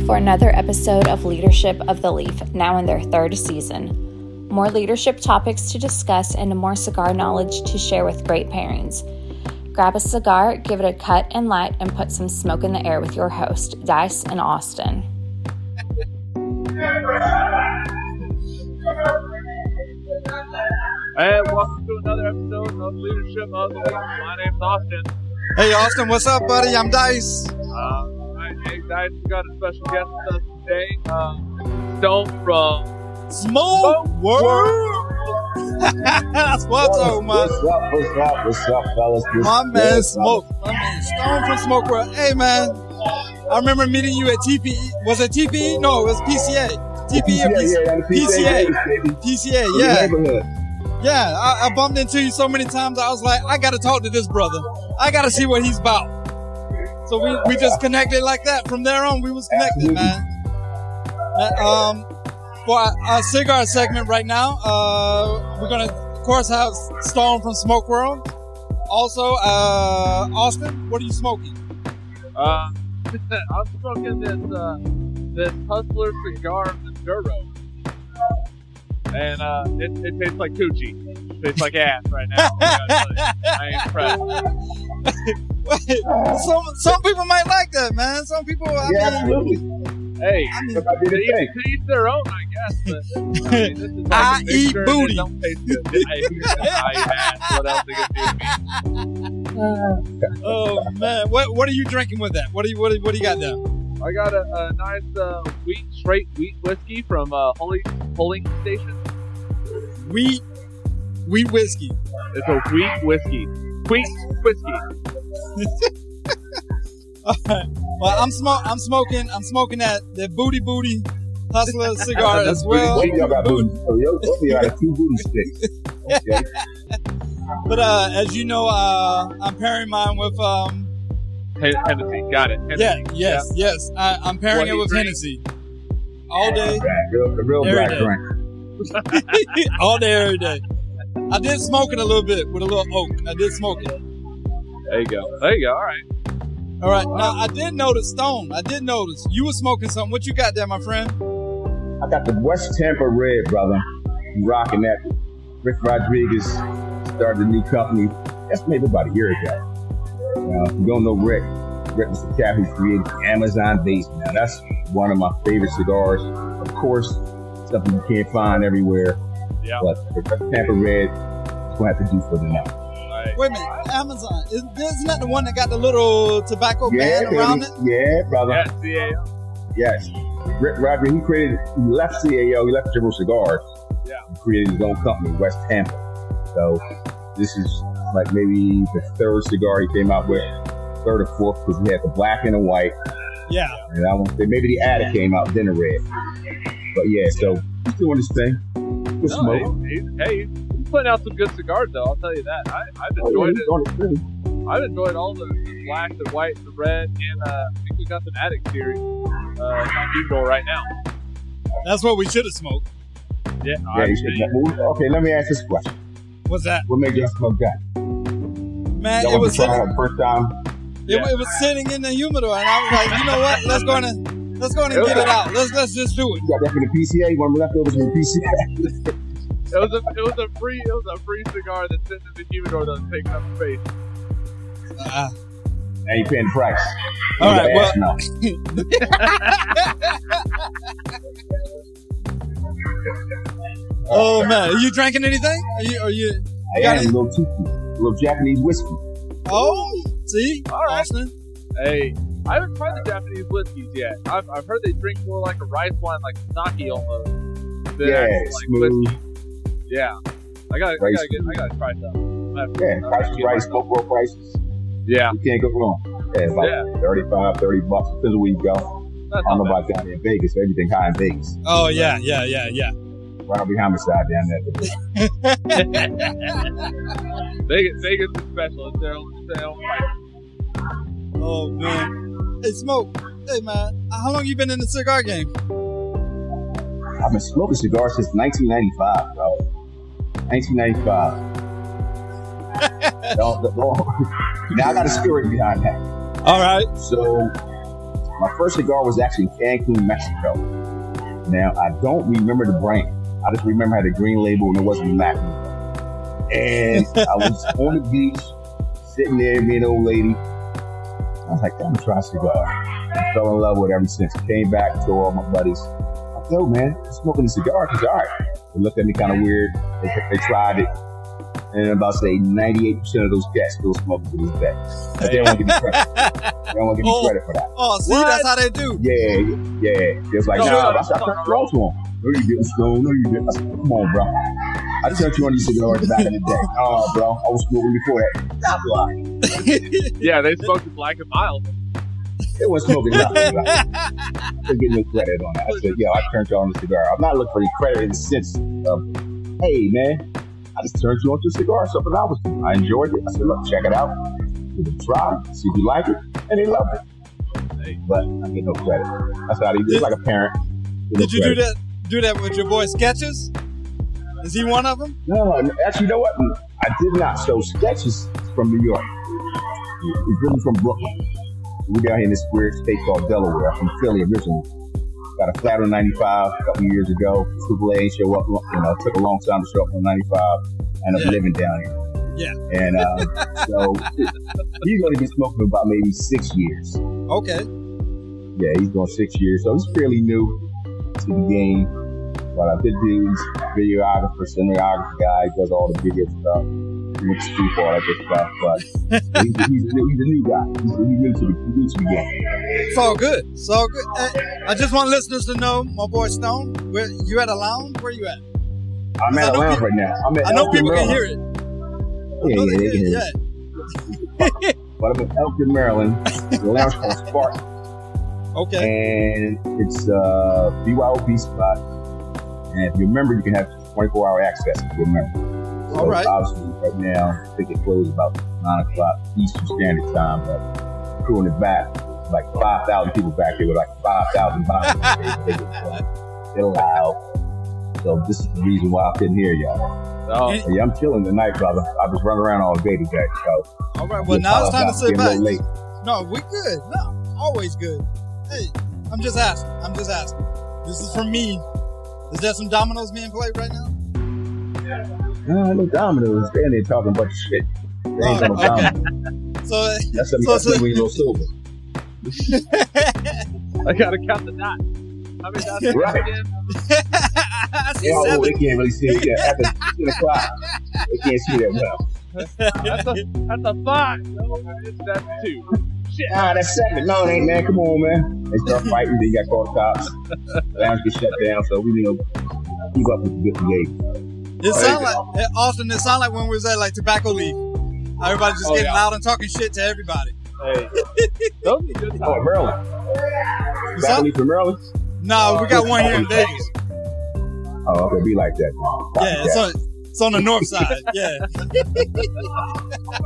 for another episode of Leadership of the Leaf, now in their third season. More leadership topics to discuss and more cigar knowledge to share with great pairings. Grab a cigar, give it a cut and light, and put some smoke in the air with your host, Dice and Austin. And welcome to another episode of Leadership of the Week. My name's Austin. Hey Austin, what's up, buddy? I'm Dice. Hey Dice, we got a special guest with us today. Stone from Smoke World. That's what I'm talking about. What's up, fellas? My man Smoke. My man Stone from Smoke World. Hey man, I remember meeting you at TPE. Was it TPE? No, it was PCA. TPE or PCA? PCA, yeah. Yeah, I bumped into you so many times. I was like, I got to talk to this brother. I got to see what he's about. So we just connected like that. From there on, we was connected, man. For our cigar segment right now, we're going to, of course, have Stone from Smoke World. Also, Austin, what are you smoking? I'm smoking this Hustler cigar Maduro. And it tastes like coochie. It tastes like ass right now. I ain't impressed. Some people might like that, man. Some people, absolutely. Hey, to each their own, I guess. But, this is like I eat booty. It don't taste good. I eat ass. What else they gonna do to me? Oh man, what are you drinking with that? What do you got there? I got a nice straight wheat whiskey from Polling Station. Wheat whiskey. It's a wheat whiskey. Wheat whiskey. All right. Well, I'm smoking that booty Hustler cigar as well. Y'all got booty. Y'all got two booty sticks. Okay. But as you know, I'm pairing mine with Hennessy. Got it. Hennessy. Yes. I'm pairing it with Hennessy. All day. The real black drink. All day, every day. I did smoke it a little bit with a little oak. I did smoke it. There you go. All right. Now, I did notice, Stone. You were smoking something. What you got there, my friend? I got the West Tampa Red, brother. I'm rocking that. Rick Rodriguez started a new company. That's maybe about a year ago. If you don't know Rick was the cat who created the Amazon base. Now, that's one of my favorite cigars. Of course, something you can't find everywhere. Yeah. But the Tampa Red is going to have to do for the night. Wait a minute, Amazon. Isn't that the one that got the little tobacco band around it? Yeah, brother. Yes, CAO. Yes. Rick Rodriguez, he left CAO, he left General Cigars. Yeah. He created his own company, West Tampa. So this is like maybe the third cigar he came out with, third or fourth, because he had the black and the white. Yeah. And I want to say maybe the Adder came out, then the red. But yeah, so he's doing his thing. Good smoke. He's putting out some good cigars, though. I'll tell you that. I've enjoyed it. I've enjoyed all the black, the white, the red, and I think we got some Addict series on Maduro right now. That's what we should have smoked. Yeah. You should. Okay, let me ask this question. What's that? What made you smoke that? Man, it was sitting first time. It was sitting in the humidor, and I was like, you know what? Let's go and get it out. Let's just do it. You got that from the PCA. One leftovers from the PCA. It was a free cigar that's sitting in the humidor that takes up space. And you paying the price. All right, well. Oh man, are you drinking anything? Are you? I got a little tiki, a little Japanese whiskey. Oh, see, all right. Austin. Hey, I haven't tried the Japanese whiskeys yet. I've heard they drink more like a rice wine, like sake almost. Smooth. Whiskey. Yeah, I gotta try some. Rice, Smoke World prices. Yeah, you can't go wrong. Yeah, it's like $35, $30. Depends on where you go. I don't know about down there in Vegas. Everything high in Vegas. Oh yeah. Right on behind homicide down there. Vegas is special. It's their own price. Oh man. Hey Smoke. Hey man, how long you been in the cigar game? I've been smoking cigars since 1995, bro. 1995. Now I got a story behind that. All right. So My first cigar was actually in Cancun, Mexico. Now, I don't remember the brand. I just remember I had a green label and it wasn't a Mac. And I was on the beach, sitting there, me and an old lady. I was like, I'm gonna try a cigar. I fell in love with it ever since. Came back to all my buddies. I said, yo, man, I'm smoking a cigar. He's all right. They looked at me kind of weird. They tried it. And about, say, 98% of those cats still smoking to this day. But they don't want to give me credit. They don't want to give me credit for that. Oh, see, that's how they do. Yeah. It's like, nah, I turned you on to them. No, you didn't, Stone. No, you didn't. I said, come on, bro. I turned you on these cigars back in the day. Oh, bro, I was smoking before that. Stop lying. Yeah, they smoked it black and mild. They weren't smoking nothing. I couldn't get no credit on that. I said, yo, I turned you on the cigar. I'm not looking for any credit in the sense of, hey, man, I just turned you on to a cigar, something I was doing. I enjoyed it. I said, look, check it out. Give it a try, see if you like it. And they loved it. But I get no credit. That's how they do it, like a parent. Did you do that with your boy Sketches? Is he one of them? No, actually, you know what? I did not. So Sketches from New York. He's really from Brooklyn. We're down here in this weird state called Delaware. I'm from Philly originally. Got a flat on 95 a couple years ago. AAA ain't show up. It took a long time to show up on 95. Ended up living down here. Yeah. And so he's only been smoking for about maybe 6 years. Okay. Yeah, he's going 6 years. So he's fairly new to the game. But I did do, he's a videographer, cinematographer guy. He does all the video stuff. He makes street all that good stuff. But he's a new guy. He's new to the game. It's all good. It's all good. I just want listeners to know, my boy Stone, you at a lounge? Where you at? I'm at a lounge right now. I know people can hear it. Yeah, they can hear it. But I'm in Elkton, Maryland. The lounge called Spark. Okay. And it's a BYOB spot. And if you remember, you can have 24-hour access if you remember. So all right. Obviously, right now, I think it closes about 9 o'clock Eastern Standard Time. But crew in the back, like 5,000 people back there with like 5,000 bottles. They're loud. So this is the reason why I couldn't hear y'all. Oh. Yeah, I'm chilling tonight, brother. I was running around all day today. So all right. Well, now it's time to sit back. No, we good. No, always good. Hey, I'm just asking. This is from me. Is there some dominoes being played right now? No dominoes. They're in there talking a bunch of shit. They ain't no dominoes. So that's something when you're silver. I gotta count the dots. How many dots? Right. I see 7. They can't really see it. After 10 o'clock, they can't see that well. That's a 5. No, that's 2. Shit. That's 7. No, it ain't, man. Come on, man. They start fighting. They got called cops. Lounge get shut down. So we need to keep up with the good behavior. It sound like when we was at like Tobacco Leaf. Everybody just getting loud and talking shit to everybody. Hey. Those are good times. Oh, Maryland. Tobacco Leaf in Maryland? No, we got one here in Vegas. Oh, okay. Be like that, man. Yeah, it's on the north side. Yeah.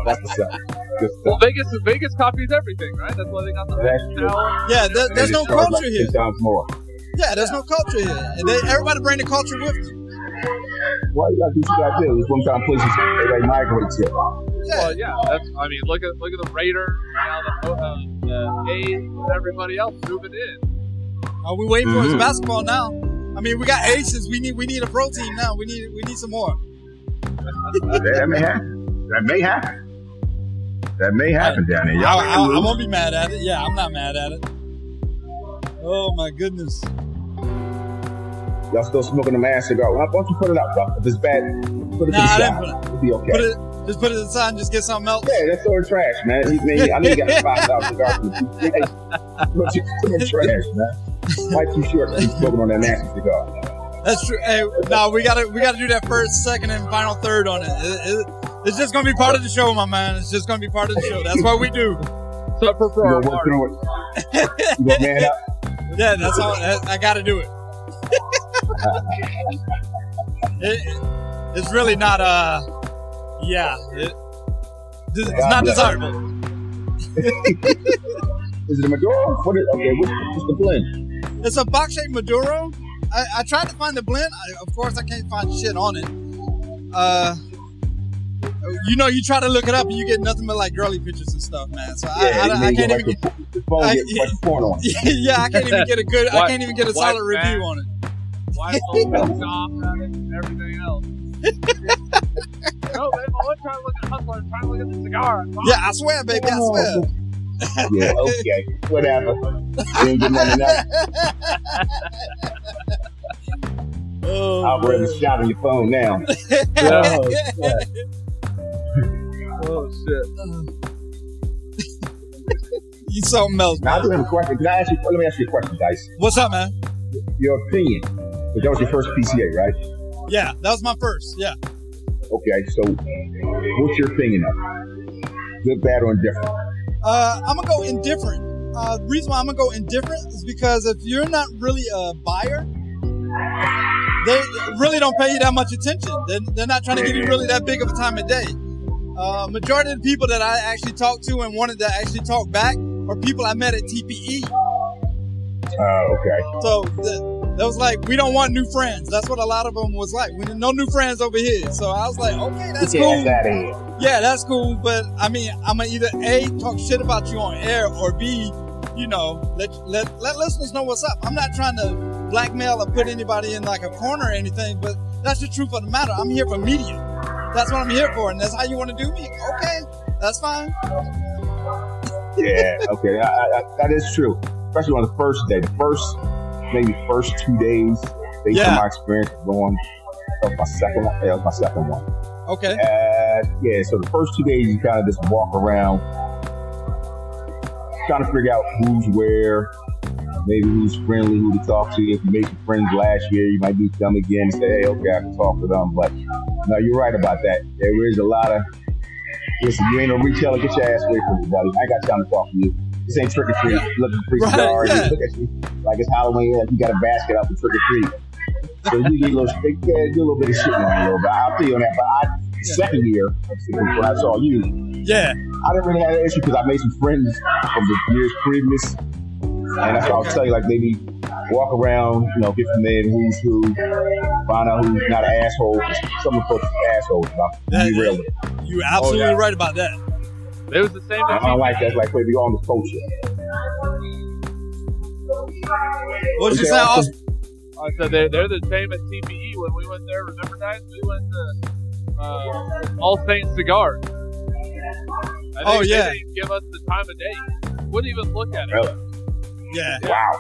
That's what's up. Good stuff. Well, Vegas copies everything, right? That's why they got the tower. Yeah, there's no culture like here. 10 times more. Yeah, there's no culture here. And everybody bring the culture with them. Well, you gotta do what you gotta do. There's one time places they migrate to. Yeah. Well, yeah. Look at the Raiders, the A's, and everybody else moving in. Are we waiting for his basketball now? I mean, we got aces. We need a pro team now. We need some more. That may happen down there. I won't be mad at it. Yeah, I'm not mad at it. Oh my goodness. Y'all still smoking the man cigar? Why don't you put it out, bro? If it's bad, put it to the side. It'll be okay. Just put it aside and just get something else. Yeah, that's sort of trash, man. I know you got 5,000 cigars. Put it trash, man. Why too short to keep smoking on that nasty cigar? That's true. Hey, no, we gotta do that first, second, and final third on it. It's just gonna be part of the show, my man. It's just gonna be part of the show. That's what we do. So for our work through it. You gonna man up? Yeah, that's all. I gotta do it. It's really not it's not desirable. Is it a Maduro? What's the blend? It's a box-shaped Maduro. I tried to find the blend. Of course, I can't find shit on it. you try to look it up and you get nothing but like girly pictures and stuff, man. So I can't even get the phone gets porn on. Yeah, I can't even get a good. I can't even get a solid review on it. Why so off at it and everything else? No, babe, I wasn't trying to look at Hustler. I'm trying to look at the cigar. Yeah, I swear, baby, I swear. Yeah, okay, whatever. You ain't getting none of that. I'll bring a shot on your phone now. Oh shit! You something else. Now I do have a question. Let me ask you a question, Dice. What's up, man? Your opinion. But that was your first PCA, right? Yeah, that was my first. Yeah. Okay, so what's your opinion of it? Good, bad, or indifferent? I'm gonna go indifferent. The reason why I'm gonna go indifferent is because if you're not really a buyer, they really don't pay you that much attention. They're not trying to give you really that big of a time of day. Majority of the people that I actually talked to and wanted to actually talk back are people I met at TPE. Okay. So that was like, we don't want new friends. That's what a lot of them was like. We no new friends over here. So I was like, okay, that's cool. Yeah, that's cool. But I mean, I'm gonna either A, talk shit about you on air, or B, let listeners know what's up. I'm not trying to blackmail or put anybody in like a corner or anything, but that's the truth of the matter. I'm here for media. That's what I'm here for, and that's how you want to do me. Okay, that's fine. Yeah, okay, that is true. Especially on the first day, maybe first 2 days, based on my experience going. That was my second one. Yeah, that was my second one. Okay. Yeah, so the first 2 days you kind of just walk around, trying to figure out who's where, maybe who's friendly, who to talk to. If you made some friends last year, you might meet them again and say, hey, okay, I can talk to them. But no, you're right about that. There is a lot of, listen, you ain't no retailer, get your ass away from me, buddy. I ain't got time to talk to you. This ain't trick or treat. Looking for free cigars. Yeah. Look at you like it's Halloween. Like you got a basket out for trick or treat. So you get a little, they do a little bit of shit on you a little bit. I'll tell you on that. But second year, when I saw you, I didn't really have an issue because I made some friends from the years previous. And that's what I'll tell you, like maybe walk around, get familiar with who's who, find out who's not an asshole. Some of the folks are assholes. Be real with it. You're absolutely right about that. It was the same. I don't like that. It's like maybe on the culture. What did you say, Austin? I said they're the same at TPE when we went there. Remember, guys? We went to All Saints Cigars. They didn't give us the time of day. Wouldn't even look at it. Really? Yeah. Wow.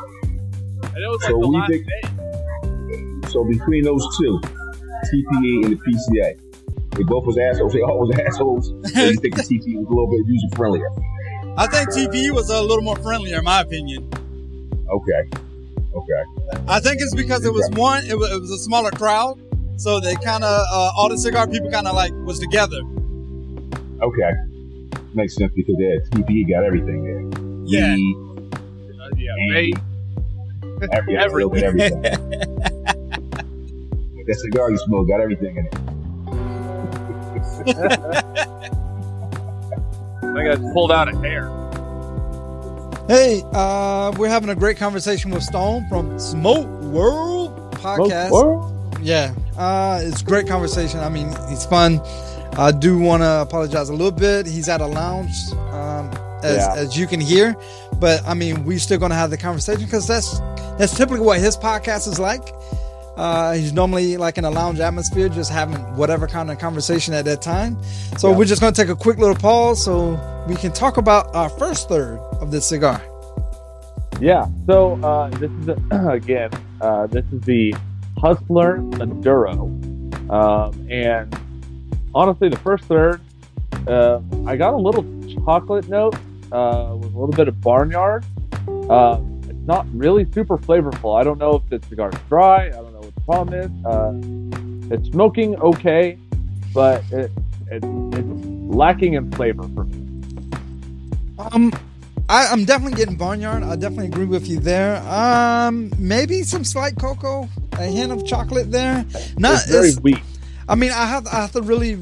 And it was like the last day. So between those two, TPE and the PCA, they both was assholes. They all was assholes. So you think the TPE was a little bit user friendlier? I think TPE was a little more friendlier, in my opinion. Okay. I think it's because it was it was a smaller crowd, so they kind of all the cigar people kind of like was together. Okay, makes sense because TPE got everything there. Yeah. Everything. That cigar you smoke got everything in it. I got pulled out of hair. Hey, we're having a great conversation with Stone from Smoke World Podcast. Yeah, it's a great conversation. I mean, it's fun. I do want to apologize a little bit. He's at a lounge, as you can hear. But, I mean, we're still going to have the conversation because that's typically what his podcast is like. He's normally like in a lounge atmosphere, just having whatever kind of conversation at that time. So we're just going to take a quick little pause so we can talk about our first third of this cigar. Yeah. So this is this is the Hustler Maduro, and honestly, the first third, I got a little chocolate note with a little bit of barnyard. It's not really super flavorful. I don't know if the cigar's dry. I don't know what the problem is. It's smoking okay, but it's lacking in flavor for me. I'm definitely getting barnyard. I definitely agree with you there. Maybe some slight cocoa, a hint of chocolate there. It's very weak. I mean, I have to really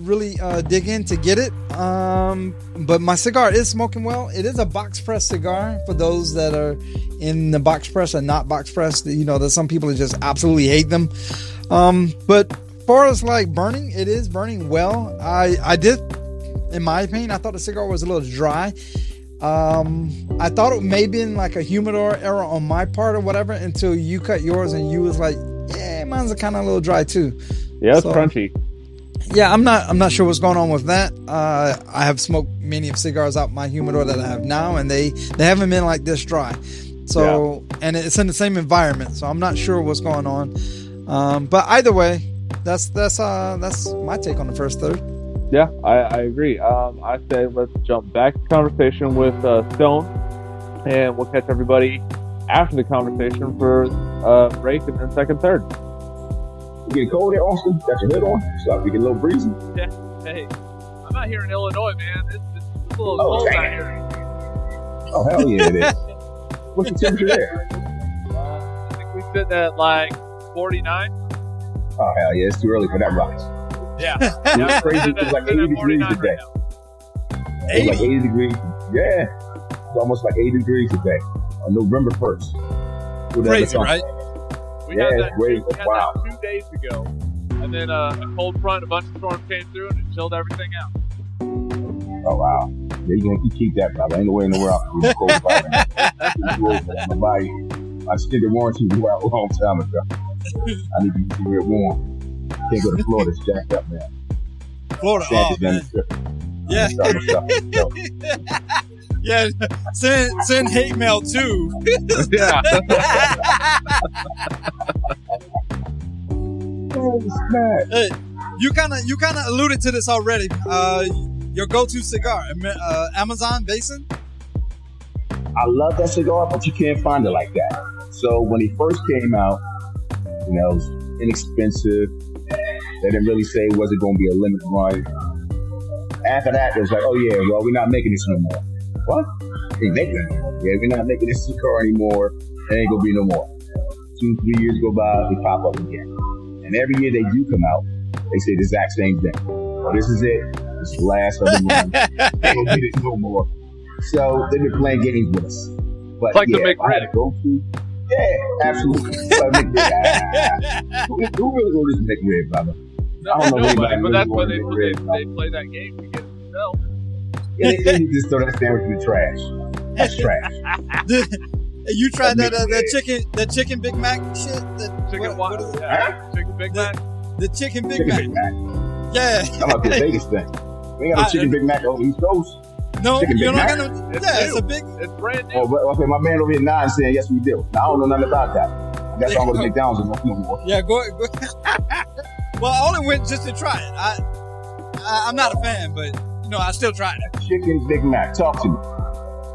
dig in to get it. But my cigar is smoking well. It is a box press cigar for those that are in the box press and not box press. There's some people that just absolutely hate them. But as far as like burning, it is burning well. I did in my opinion, I thought the cigar was a little dry. I thought it may be in like a humidor error on my part or whatever until you cut yours and you was like, yeah, mine's kind of a little dry too. Yeah, it's crunchy. Yeah, I'm not sure what's going on with that. I have smoked many of cigars out my humidor that I have now, and they haven't been like this dry. So, and it's in the same environment, so I'm not sure what's going on. But either way, that's my take on the first third. Yeah, I agree. I say let's jump back to conversation with Stone, and we'll catch everybody after the conversation for break and then second third. You getting cold there, Austin? Got your hood on? So we get a little breezy. Yeah. Hey, I'm out here in Illinois, man. It's a little cold out here. Oh, hell yeah, it is. What's the temperature there? I think we sit at like 49. Oh, hell yeah. It's too early for that rise. Yeah. It's crazy. It's like 80 degrees today. It's like 80 degrees. Yeah. It's almost like 80 degrees today on November 1st. Crazy, right? We had that 2 days ago. And then a cold front, a bunch of storms came through and it chilled everything out. Oh, wow. Yeah, you're going to keep that, brother. Ain't no way in the world I can cold environment. My body, my extended warranty was out a long time ago. I need to be real warm. Can't go to Florida. It's jacked up, man. Florida, man. Yeah. Yeah, send hate mail too. Yeah. Hey, you kind of alluded to this already. Your go-to cigar, Amazon Basin. I love that cigar, but you can't find it like that. So when he first came out, it was inexpensive. They didn't really say was it going to be a limit run. After that, it was like, oh yeah, well we're not making this no more. What? They making it no more. Yeah, we're not making this cigar anymore. There ain't gonna be no more. 2-3 years go by, they pop up again. And every year they do come out, they say the exact same thing. Well, this is it. This is the last of the run. They don't get it no more. So they've been playing games with us. But it's like yeah, the McRib. Yeah, absolutely. Who really go to this McRib, brother? I don't know nobody, but that's why they play that game to get it themselves. Yeah, they just throw that sandwich in the trash. That's trash. You tried that chicken Big Mac shit? What is it? Chicken Big Mac? The chicken Big Chicken Mac. Big Mac. Yeah. I'm about the Vegas thing. We ain't got no chicken Big Mac on the East Coast. No, chicken you Big don't Mac. got no. It's It's a big. It's brand new. Oh, okay, my man over here nodding saying yes we do. Now I don't know nothing about that. I guess I'll go to McDonald's and no more. Yeah, go. Well, I only went just to try it. I'm not a fan, but I still tried it. Chicken Big Mac. Talk to me.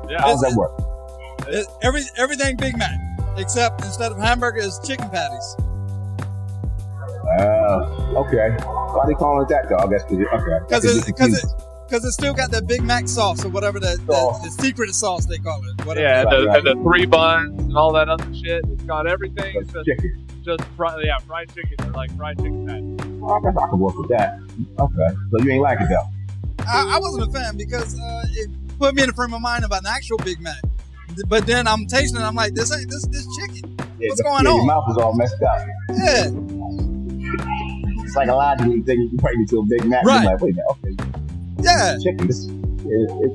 Yeah. How does that work? Everything Big Mac, except instead of hamburger, it's chicken patties. Okay. Why they calling it that though? I guess Because it still got that Big Mac sauce or whatever the secret sauce they call it. Whatever. Yeah, and the 3 buns and all that other shit. It's got everything. It's chicken. Just fried chicken. They're like fried chicken patties. Well, I guess I can work with that. Okay. So you ain't like it though? I wasn't a fan because it put me in a frame of mind about an actual Big Mac. But then I'm tasting it. I'm like, this ain't this chicken. Yeah, What's going on? Your mouth is all messed up. Yeah. Psychologically, you think you can bite into a Big Mac. Right. You're like, wait a minute, okay. Yeah. Chicken. It's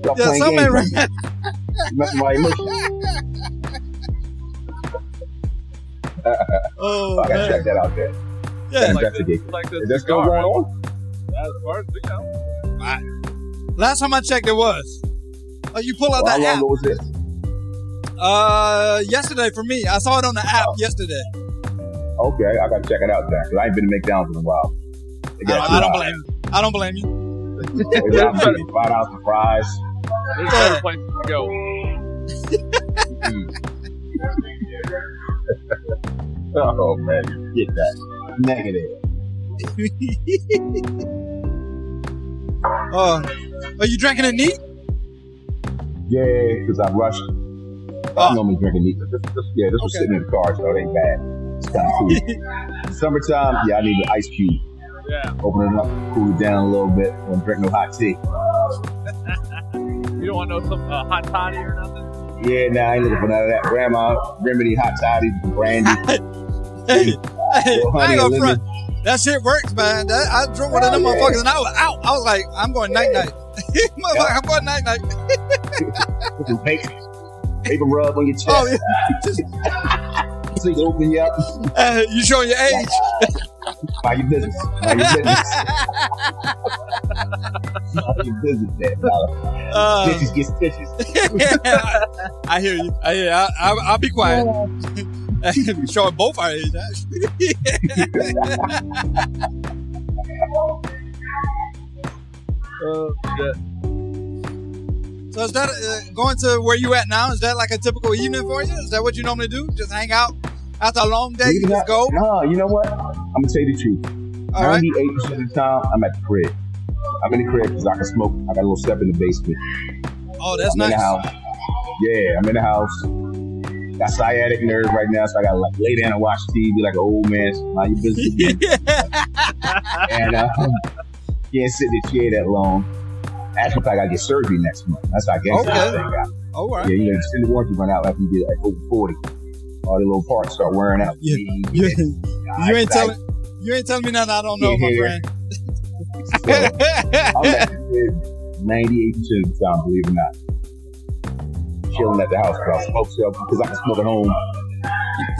playing something games. Right. Messing my emotions. Oh, I gotta man. check that out there. Yeah. Investigate. Like this Is that still going on? Yeah, as far as we know. Last time I checked, it was. Oh, you pull out that How long app. ago was this? Yesterday for me. I saw it on the app yesterday. Okay, I gotta check it out then, because I ain't been to McDonald's in a while. I don't blame you. I don't blame you. They got $5 for fries. There's better places to go. Oh man, get that. Negative. Are you drinking it neat? Yeah, because I rushed. I normally drink it neat. This was sitting in the car, so it ain't bad. It's kind of cool. Summertime, I need an ice cube. Yeah. Open it up, cool it down a little bit. Don't drink no hot tea. You don't want some hot toddy or nothing? Yeah, nah, I ain't looking for none of that. Grandma, remedy hot toddy, brandy. Hey, Little honey I ain't and gonna front. lemon. That shit works, man. I drunk one of them motherfuckers and I was out. I was like, I'm going night-night. I'm going night-night. Put some paper rub on your chest. Oh, yeah. So you can open you up. You showing your age. Mind your business. Mind your business there, brother. Stitches get stitches. I hear you. I'll be quiet. Showing both our age, actually. Oh, shit. So is that going to where you at now? Is that like a typical evening for you? Is that what you normally do? Just hang out after a long day? You just go? No, you know what? I'm gonna tell you the truth. 98% of the time, I'm at the crib. I'm in the crib because I can smoke. I got a little step in the basement. Oh, that's nice. I'm in the house. Yeah, I'm in the house. Got sciatic nerve right now, so I gotta like lay down and watch TV like an old man. Mind your business. And can't sit in the chair that long. Actually, I gotta get surgery next month. That's how I guess that thing out. Oh, right. Yeah, you know, extended warranty run out after you get like over 40. All the little parts start wearing out. You ain't telling me nothing I don't know, my friend. So, I'm at the crib 98% of the time, believe it or not. Chilling at the house, but I smoke stuff because I can smoke at home.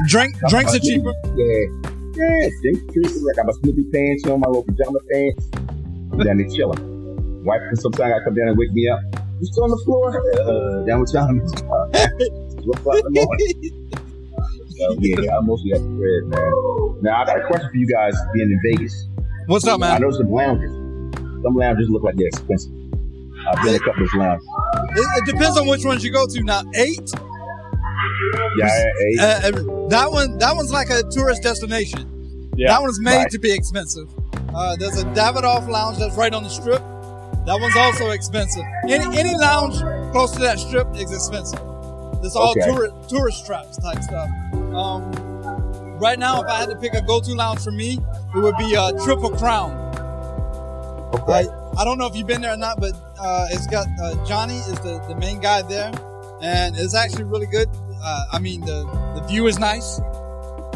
Drinks are cheaper. Yeah, drinks. I got my Snoopy pants on, my little pajama pants. I'm down there chilling. Wife, sometimes I come down and wake me up. You still on the floor? Down with time. What's up in the morning? So yeah, I'm mostly at the crib, man. Now I got a question for you guys being in Vegas. What's up, man? I know some lounges. Some lounges look like they're expensive. I've been a couple of lounges. It depends on which ones you go to. Now, 8. Yeah, 8. That one's like a tourist destination. Yeah. That one's made to be expensive. There's a Davidoff lounge that's right on the strip. That one's also expensive. Any lounge close to that strip is expensive. It's all tourist traps type stuff. Right now, if I had to pick a go-to lounge for me, it would be Triple Crown. Okay. I don't know if you've been there or not, but it's got Johnny is the main guy there, and it's actually really good. I mean, the view is nice,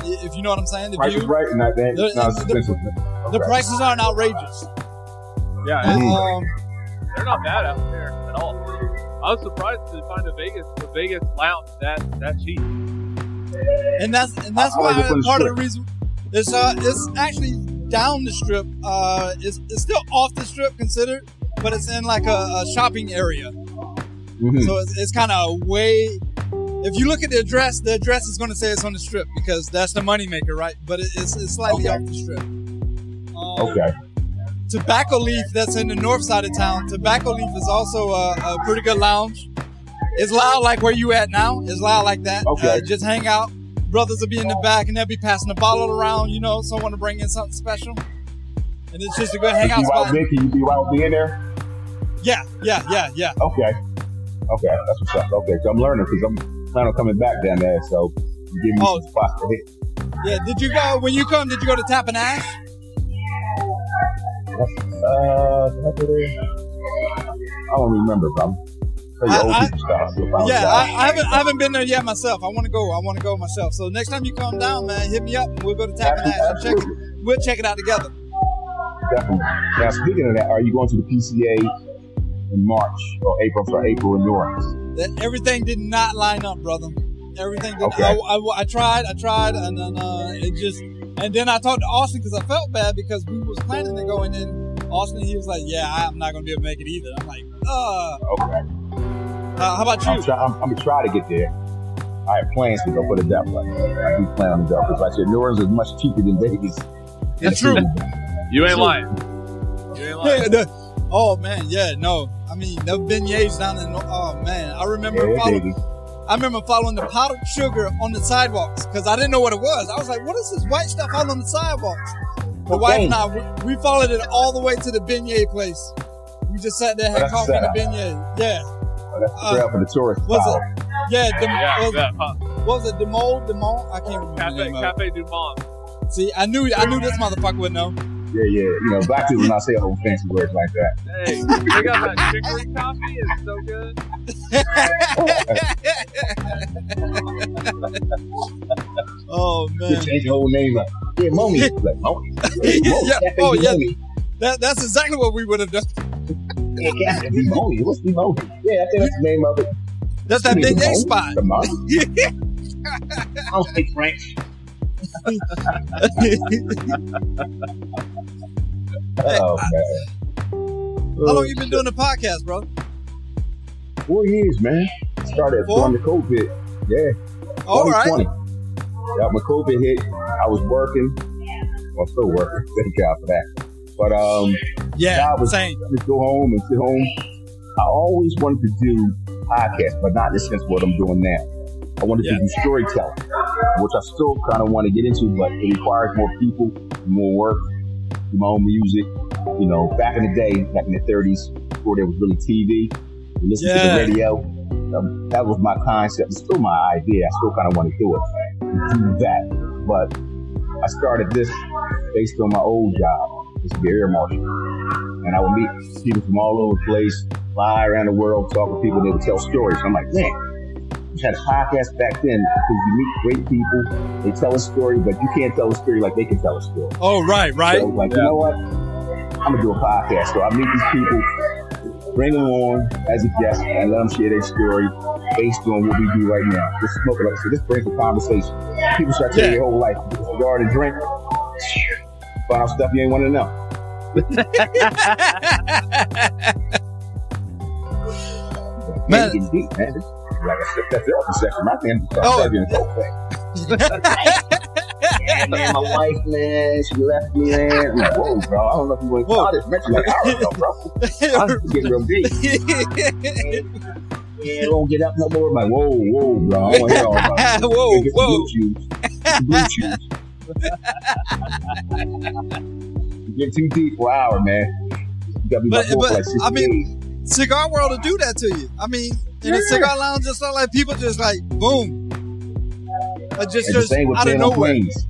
if you know what I'm saying. The price view, is right, not that. The prices aren't outrageous. Yeah, they're not bad out there at all. I was surprised to find a Vegas lounge that cheap. And that's why part of the reason it's actually down the strip. It's still off the strip considered, but it's in like a shopping area. Mm-hmm. So it's kind of way. If you look at the address is going to say it's on the strip because that's the moneymaker, right? But it's slightly off the strip. Tobacco Leaf, that's in the north side of town. Tobacco Leaf is also a pretty good lounge. It's loud like where you at now. It's loud like that. Just hang out. Brothers will be in the back and they'll be passing a bottle around, you know, someone to bring in something special. And it's just a good hangout spot. Can you be wild be in there? Yeah. Okay, that's what's up. Okay, so I'm learning because I'm planning on coming back down there, so you give me some spots to hit. Yeah, did you go to Tampa Nash? I don't remember, bro. I haven't been there yet myself. I want to go myself. So next time you come down, man, hit me up and we'll go to Tampa Nash and we'll check it out together. Definitely. Now, speaking of that, are you going to the PCA in March or April in New Orleans? Everything did not line up, brother. Everything did. Okay. I tried, and then and then I talked to Austin because I felt bad because we was planning to go, and then Austin, he was like, "Yeah, I'm not gonna be able to make it either." I'm like, Okay. How about you? I'm gonna try to get there. I have plans to go for the depth. I do plan on the depth. Like I said, New Orleans is much cheaper than Vegas. That's true. You ain't lying. Oh man, yeah, no. I mean, the beignets down in. Oh man, I remember following the powdered sugar on the sidewalks because I didn't know what it was. I was like, "What is this white stuff out on the sidewalks?" The wife and I, we followed it all the way to the beignet place. We just sat there, had coffee in the beignet. Yeah. Oh, that's the trail for the tourist. Was it? Yeah. What was it? Demont? I can't remember the name Cafe Du Monde. See, I knew this motherfucker would know. Yeah. You know, black people not say whole fancy words like that. Hey, they got that chicory coffee. It's so good. Oh man! You change your whole name up. Yeah, Moni. Like, Moni. Yeah. Cafe Oh, Di yeah. Moni. That's exactly what we would have done. Yeah, Cafe Di Moni. What's Di Moni? Yeah, I think that's the name of it. That's that big A spot. Come on. I don't speak French. Oh, man. How long you been doing the podcast, bro? 4 years, man. Started during the COVID. Yeah. All right. 2020. Yeah, when COVID hit, I was working. Well, I'm still working. Thank God for that. But yeah, I was same. just go home and sit home. I always wanted to do podcasts, but not in the sense of what I'm doing now. I wanted to do storytelling, which I still kind of want to get into, but it requires more people, more work, do my own music. You know, back in the day, back in the 30s, before there was really TV, you listen to the radio. That was my concept. It's still my idea. I still kind of want to do it, do that. But I started this based on my old job, as the air marshal. And I would meet people from all over the place, fly around the world, talk to people, and they would tell stories. So I'm like, man, we had a podcast back then because you meet great people, they tell a story, but you can't tell a story like they can tell a story. Oh, right. So I was like, you know what? I'm going to do a podcast. So I meet these people, bring them on as a guest, and let them share their story based on what we do right now. Just smoking up. So this brings a conversation. People start telling their whole life. Get a cigar to drink. Find out stuff you ain't want to know. Man, it gets deep, man. Like I said, that's the other section. My man started getting so fast. Yeah, man, my wife, man, she left me, man. I'm like, whoa, bro. I don't know if you want to call this. Mention like hours ago, bro. I'm just getting real deep. Yeah, don't get up no more. I'm like, whoa, bro. I want to hear all about it. Whoa. Blue chews. You get too deep for an hour, man. You got to be my for like 6 days. Cigar world will do that to you. I mean, in a cigar lounge, it's not like people just like, boom. Just out of nowhere. Planes.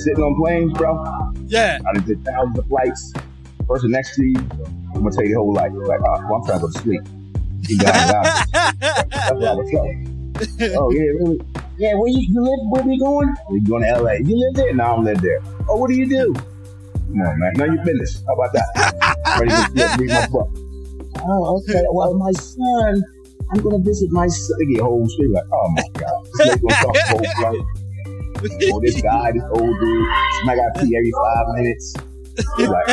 Sitting on planes, bro. Yeah. I done did thousands of flights. Person next to you, I'm going to tell you the whole life. Like, well, I'm trying to go to sleep. You got it out. That's what I was telling. Oh, yeah, really? Yeah, where we going? We're going to LA. You live there? No, I don't live there. Oh, what do you do? Come on, man. None of your business. How about that? Ready to read my book. Oh, okay. Well, my son, I'm going to visit my son. They get a whole street like, oh my God. This nigga going to talk the whole flight. Oh, this guy, this old dude, somebody got to pee every 5 minutes. He's like,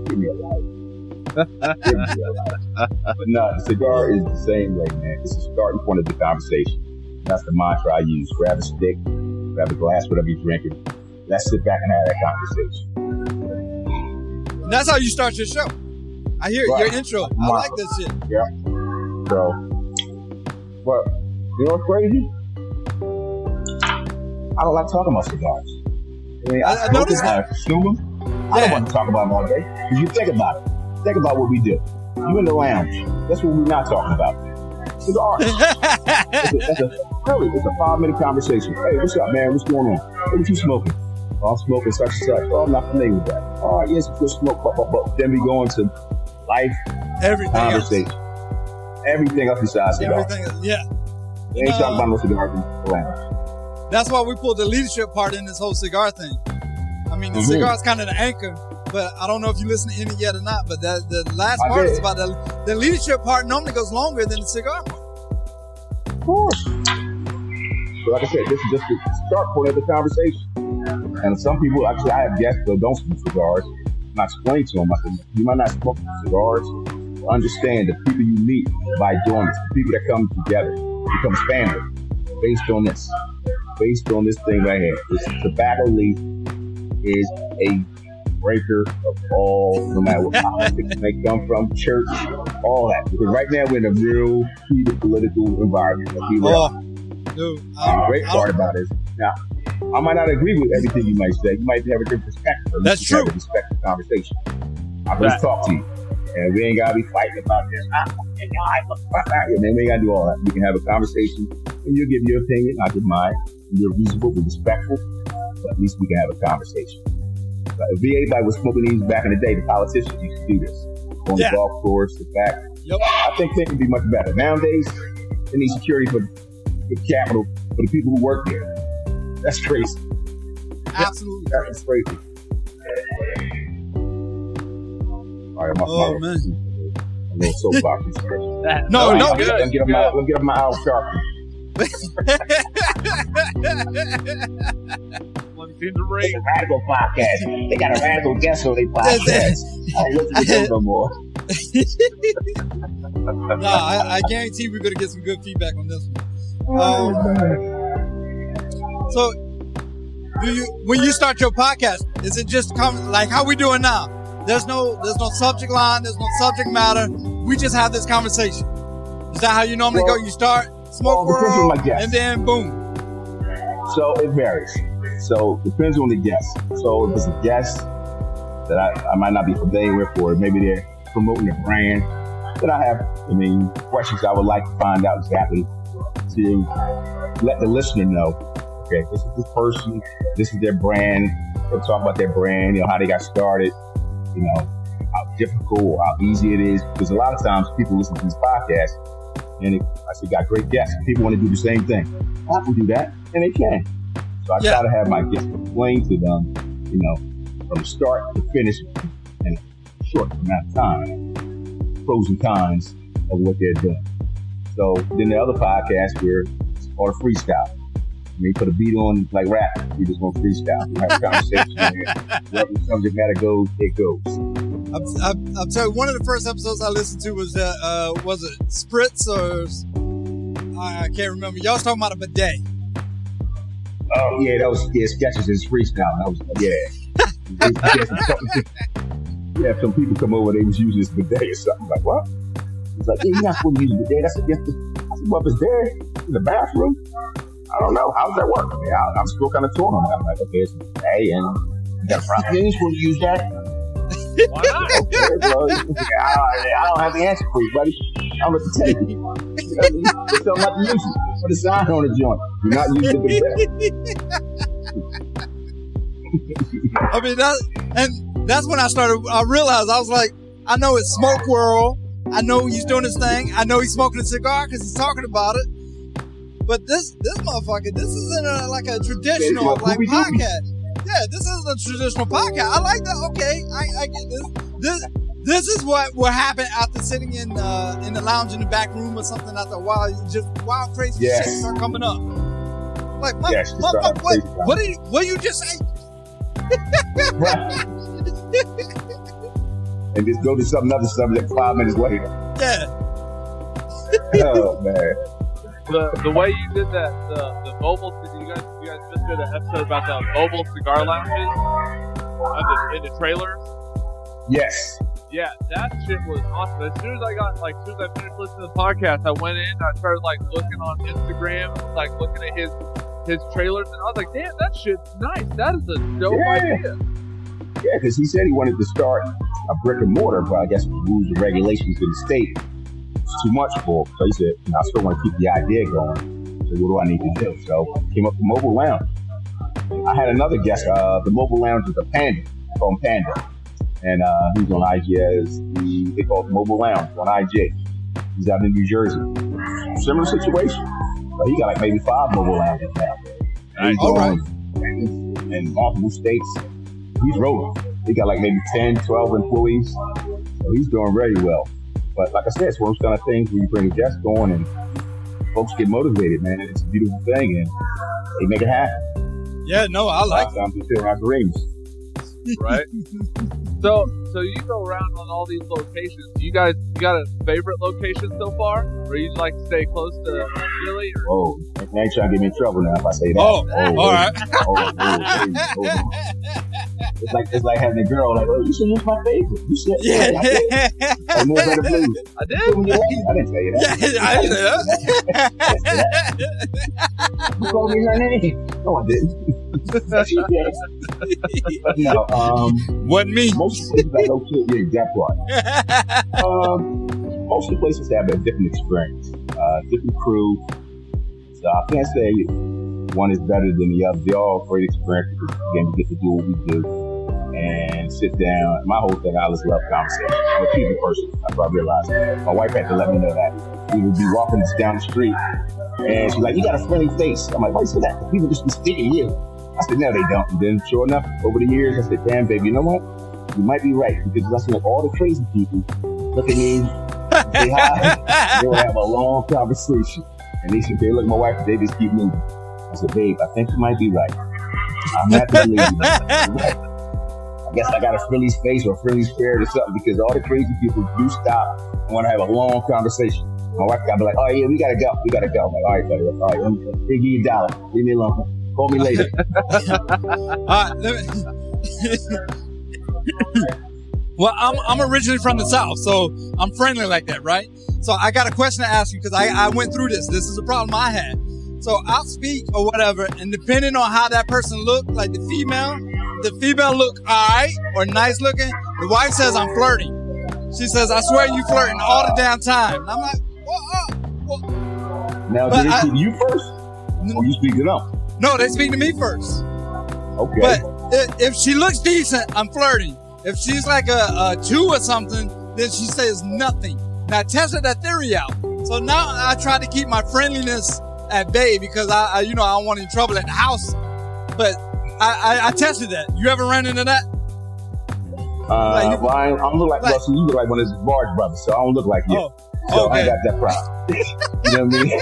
give me a life. But no, the cigar is the same way, man. It's a starting point of the conversation. That's the mantra I use. Grab a stick, grab a glass, whatever you're drinking. Let's sit back and have that conversation. And that's how you start your show. I hear your intro. I like this shit. Yeah. So, but you know what's crazy? I don't like talking about cigars. I mean, I noticed that. I consume them. I don't want to talk about them all day. Because you think about it. Think about what we do. You in the lounge. That's what we're not talking about. Cigars. It's a 5-minute conversation. Hey, what's up, man? What's going on? What are you smoking? Oh, I'm smoking such and such. Oh, I'm not familiar with that. Oh, yes, it's good smoke. But then we go into life, conversation. Everything else besides cigars. Yeah. We ain't talking about no cigars in the lounge. That's why we pulled the leadership part in this whole cigar thing. I mean, the cigar is kind of the anchor, but I don't know if you listen to any yet or not, but the last part is about the leadership part normally goes longer than the cigar part. Of course. So like I said, this is just the start point of the conversation. And some people, actually, I have guests that don't smoke cigars. And I explain to them, I said, you might not smoke cigars, but understand the people you meet by doing this, the people that come together, becomes family, based on this thing right here. This tobacco leaf is a breaker of all, no matter what politics may come from, church, all that. Because right now we're in a real heated political environment. Dude, the great part about it is, now, I might not agree with everything you might say. You might have a different perspective. That's true. Have a respectful conversation. I'm going to talk to you. And we ain't got to be fighting about this. Man, we ain't got to do all that. We can have a conversation, and you'll give your opinion, I'll give mine. And you're reasonable, we're respectful, but at least we can have a conversation. If anybody was smoking these back in the day, the politicians used to do this. On the golf course, the back. Yep. I think things would be much better. Nowadays, they need security for the capital, for the people who work there. That's crazy. Absolutely. That's crazy. All right, Oh, man. A little soapbox. No. Let me get up my Al Sharpton. It's a radical podcast. They got a radical guest on their podcast. I ain't listen to them no more. I guarantee we're going to get some good feedback on this one. So, when you start your podcast, is it just like how we doing now? There's no subject line. There's no subject matter. We just have this conversation. Is that how you normally go? You start Smoke World, and then boom. So it varies. So it depends on the guest. So if it's a guest that I might not be familiar with, or maybe they're promoting a brand, then I have, questions I would like to find out exactly to let the listener know, okay, this is this person, this is their brand. They'll talk about their brand, how they got started, how difficult or how easy it is. Because a lot of times people listen to these podcasts and I got great guests. People want to do the same thing. I can do that, and they can. So I try to have my guests explain to them, from start to finish in a short amount of time, pros and cons of what they're doing. So then the other podcast where it's called a freestyle. Put a beat on like rap. We just want freestyle. We have a conversation. Wherever the subject matter goes, it goes. I'm telling you, one of the first episodes I listened to was it Spritz or I can't remember. Y'all was talking about a bidet. Oh yeah, that was sketches and freestyle. That was yeah. Some people come over, they was using this bidet or something. Like what? It's like, you're not supposed to use a bidet. I said, what was there in the bathroom? I don't know. How does that work? I'm still kind of torn on that. I'm like, okay, it's a bidet, and you got a problem. You ain't supposed to use that. Why not? Okay, well, I don't have the answer for you, buddy. I'm going to tell you. Just tell them not to use it. Put a sign on the joint. Do not use the bidet. That's when I realized, I was like, I know it's Smoke World. I know he's doing his thing. I know he's smoking a cigar because he's talking about it. But this motherfucker, this isn't a traditional podcast. Yeah, this isn't a traditional podcast. I like that. Okay, I get this. This is what will happen after sitting in the lounge in the back room or something after a while. Just wild, crazy shit start coming up. Like, motherfucker, what did you just say? And just go to another subject 5 minutes later. Yeah. Oh man. The way you did that, the mobile, you guys just did an episode about the mobile cigar lounges in the trailers. Yes. Yeah, that shit was awesome. As soon as I finished listening to the podcast, I went in, I started looking on Instagram, looking at his trailers, and I was like, damn, that shit's nice. That is a dope idea. Yeah, because he said he wanted to start a brick and mortar, but I guess rules and regulations in the state was too much for him. So he said, I still want to keep the idea going. So what do I need to do? So came up with Mobile Lounge. I had another guest. The Mobile Lounge is a Panda, called Panda. And he's on IG as they call it Mobile Lounge on IG. He's out in New Jersey. Similar situation. But he got maybe 5 mobile lounges now. Nice. All right. In multiple states. He's rolling. He got maybe 10, 12 employees. So he's doing very well. But like I said, it's one of those kind of things where you bring a guest on and folks get motivated, man. It's a beautiful thing and they make it happen. Yeah, no, I like it. Sometimes we feel our dreams. Right? So you go around on all these locations. You got a favorite location so far? Or you like to stay close to Philly? Oh, you ain't trying to get me in trouble now if I say that. All right. It's like having a girl you should use my favorite. You said more better blues. I did. I didn't say that. Yeah, I didn't say that. You called me her name. No, I didn't. But no, wasn't me. Most of the places I go to, that part. Most of the places have a different experience, different crew. So I can't say one is better than the other. They're all great experiences. Again, we get to do what we do and sit down. My whole thing, I just love conversation. I'm a people person. I probably realized that. My wife had to let me know that. We would be walking down the street and she's like, you got a friendly face. I'm like, why you say that? People just be sticking you. I said, no, they don't. And then sure enough, over the years, I said, damn, baby, you know what? You might be right, because I said, all the crazy people look at me, say hi, they will have a long conversation. And they said, they look at my wife, they just keep moving. I said, babe, I think you might be right. I'm happy to believe you. Right. I guess I got a friendly face or a friendly spirit or something, because all the crazy people do stop and want to have a long conversation. My wife got to be like, oh yeah, we gotta go. I'm like, all right, buddy. All right, let me give you $1. Leave me alone. Call me later. Well, I'm originally from the South, so I'm friendly like that, right? So I got a question to ask you, because I went through this. This is a problem I had. So I'll speak or whatever, and depending on how that person looked, like the female look all right or nice looking. The wife says I'm flirting. She says, I swear you flirting all the damn time. And I'm like, what? Now, do they speak to you first? Or you speak to them? No, they speak to me first. Okay. But if she looks decent, I'm flirting. If she's like a 2 or something, then she says nothing. Now I tested that theory out. So now I try to keep my friendliness at bay, because I don't want any trouble at the house. But I tested that. You ever run into that? Well, I don't look like Russell. You look like one of his large brothers, so I don't look like you. So okay. I ain't got that problem. You know what I mean?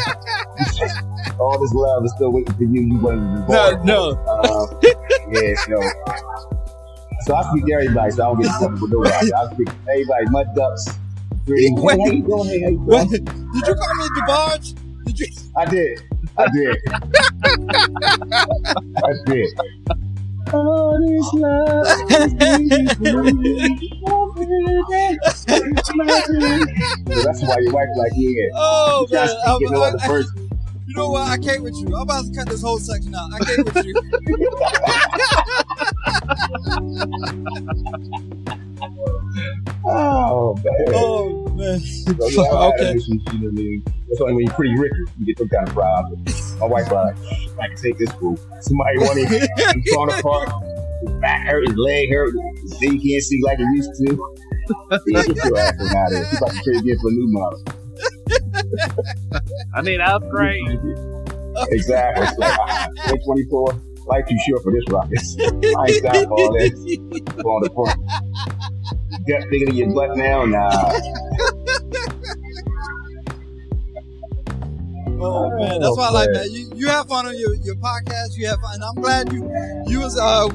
All this love is still waiting for you. You wasn't born. No. Yeah, no. So I speak to everybody, so I don't get stuck with nobody. I speak to everybody, mud ducks. Hey, how you doing? Hey, how you doing? Did you call me DeBarge? Did you? I did. I did. All this love is so that's why your wife like, yeah. Oh, man. You know what? I can't with you. I'm about to cut this whole section out. I can't with you. Oh, man. Oh, man. So, yeah, okay. You know what I mean? That's only when you're pretty rich, you get some kind of problems. My wife, I can take this fool. Somebody wanted to fall apart. His back hurt, his leg hurt. His knee can't see like it used to. Yeah, get your ass out of there. She's about to trade again for a new model. I need upgrade. Exactly. It's like, 24, life too short for this rocket. I ain't stopping for all this. On the point. Gut bigger than your butt now? Nah. Oh man, that's why I like that. You have fun on your podcast. You have fun, and I'm glad we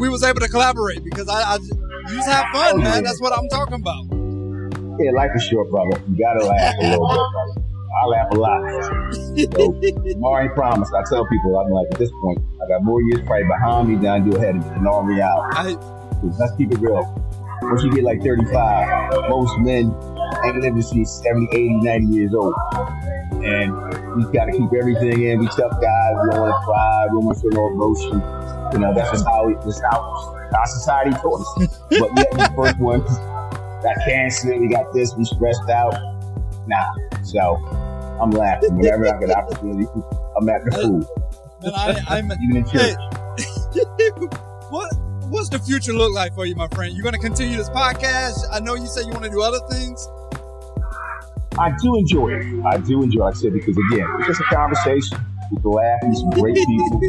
was able to collaborate, because you just have fun, man. That's what I'm talking about. Yeah, life is short, brother. You gotta laugh a little bit, brother. I laugh a lot. So, tomorrow ain't promised. I tell people, I'm like, at this point, I got more years probably behind me than I do ahead of me in all reality. Let's keep it real. Once you get like 35, most men ain't living to see 70, 80, 90 years old. And we got to keep everything in. We tough guys. We don't want to cry. We don't want to feel no emotion. You know, that's just how our society taught us. But yet, the first one got cancer. We got this. We stressed out. Nah. So I'm laughing whenever I get an opportunity. I'm acting a fool. Man, even in church. Hey, what's the future look like for you, my friend? You going to continue this podcast? I know you said you want to do other things. I do enjoy it. Like I said, because again, it's just a conversation. We can laugh, meet some great people,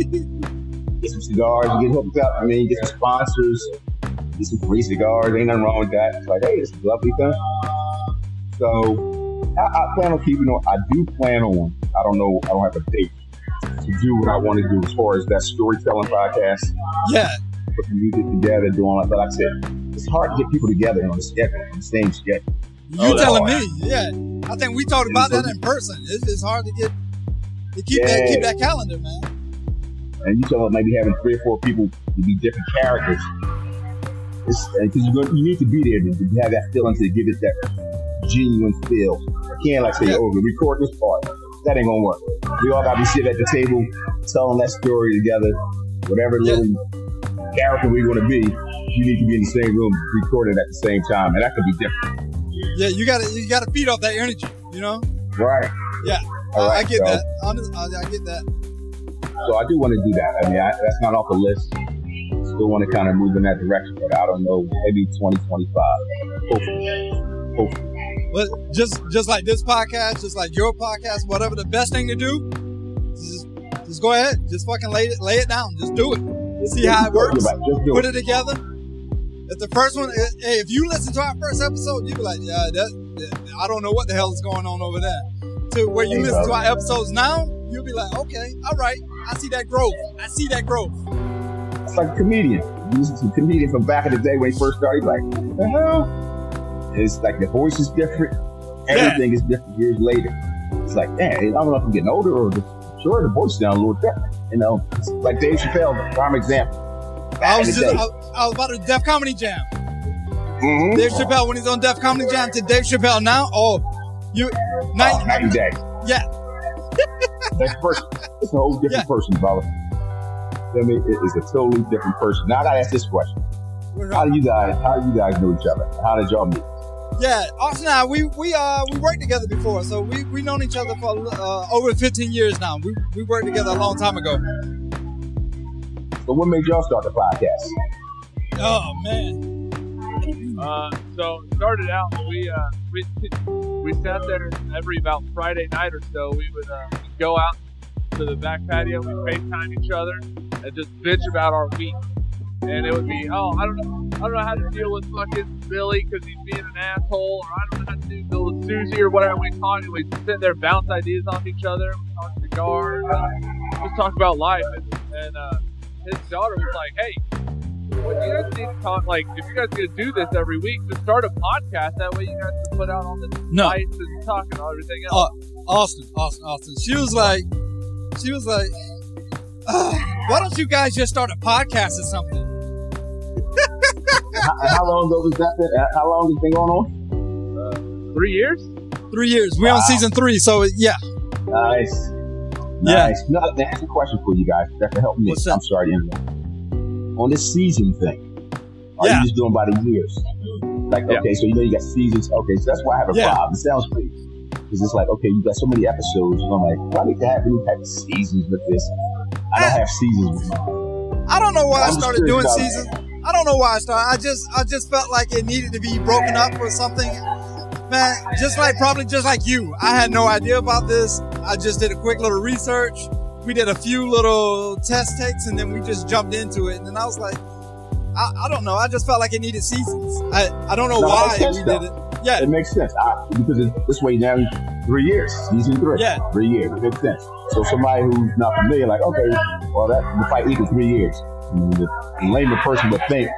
get some cigars, get hooked up. I mean, get some sponsors, get some free cigars. Ain't nothing wrong with that. It's like, hey, it's a lovely thing. So I plan on keeping on. I do plan on. I don't know. I don't have a date to do what I want to do as far as that storytelling podcast. Yeah. Put the music together, doing like that. Like I said, it's hard to get people together on the schedule, on the same schedule. You telling me? Yeah. I think we talked about that in person. It's hard to keep that calendar, man. And you talk about maybe having 3 or 4 people to be different characters. Because you need to be there to have that feeling, to give it that genuine feel. You can't say, record this part. That ain't gonna work. We all gotta be sitting at the table telling that story together. Whatever little character we're gonna be, you need to be in the same room recording at the same time, and that could be different. Yeah, you gotta feed off that energy, you know? Right. Yeah, I get that. I get that. So I do want to do that. I mean, that's not off the list. Still want to kind of move in that direction, but I don't know, maybe 2025. Hopefully. But just like this podcast, just like your podcast, whatever the best thing to do, just go ahead. Just fucking lay it down. Just do it. See how it works? Put it it together. If the first one, hey, if you listen to our first episode, you'll be like, yeah, I don't know what the hell is going on over there. To where you listen to our episodes now, you'll be like, okay, all right, I see that growth. It's like a comedian. You listen to a comedian from back in the day when he first started, like, what the hell? And it's like the voice is different. Everything is different years later. It's like, man, I don't know if I'm getting older or sure, the voice sounds a little different. You know, it's like Dave Chappelle, prime example. I was about to Def Comedy Jam. Mm-hmm. Dave Chappelle, when he's on Def Comedy Jam to Dave Chappelle now, night and day. Yeah. Next person. It's a whole different person, brother. I mean, it's a totally different person. Now I gotta ask this question. How do you guys know each other? How did y'all meet? Yeah, Austin and I, we worked together before, so we known each other for over 15 years now. We worked together a long time ago. So what made y'all start the podcast? Oh man. So started out we sat there every about Friday night or so. We would go out to the back patio, we'd FaceTime each other and just bitch about our week. And it would be, I don't know how to deal with fucking Billy because he's being an asshole, or I don't know how to deal with Susie or whatever. We'd sit there, bounce ideas off each other, we'd talk cigars, just talk about life. And his daughter was like, hey, what you guys need to talk, like, if you guys are going to do this every week, just start a podcast. That way you guys can put out all this advice and talk and everything else. Austin. She was like, why don't you guys just start a podcast or something? How long ago was that? How long has it been going on? 3 years? 3 years. We're on season 3, so yeah. Nice. Yeah. No, that's a question for you guys. That can help me. What's that? I'm sorry to interrupt. On this season thing, are you just doing by the years? Like, okay, so you got seasons. Okay, so that's why I have a problem. It sounds great. Because it's like, okay, you got so many episodes, and I'm like, do I need to have any type of seasons with this? I don't have seasons with mine. I don't know why I started doing seasons. I don't know why I started. I just felt like it needed to be broken up or something. Man, probably just like you. I had no idea about this. I just did a quick little research. We did a few little test takes and then we just jumped into it. And then I was like, I don't know. I just felt like it needed seasons. I don't know why we did it. Yeah. It makes sense. Because this way now, 3 years, season 3. Yeah. 3 years. It makes sense. So somebody who's not familiar, like, okay, well, the fight equals 3 years. The layman person would think,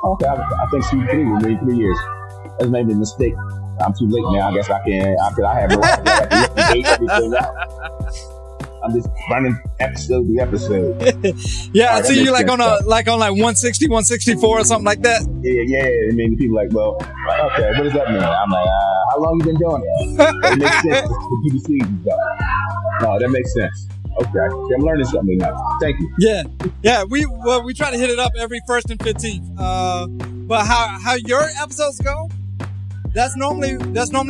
okay, I think season 3 will be 3 years. That's maybe a mistake. I'm too late now. I guess I have no idea. I can date everything out. I'm just running episode to episode. Yeah, I see you like on 160, 164 or something like that. Yeah. I mean, people like, well, okay, what does that mean? I'm like, how long you been doing it? It makes sense to do the seasons though. No, that makes sense. Okay, I'm learning something now. Thank you. Yeah. We try to hit it up every 1st and 15th. But how your episodes go? That's normally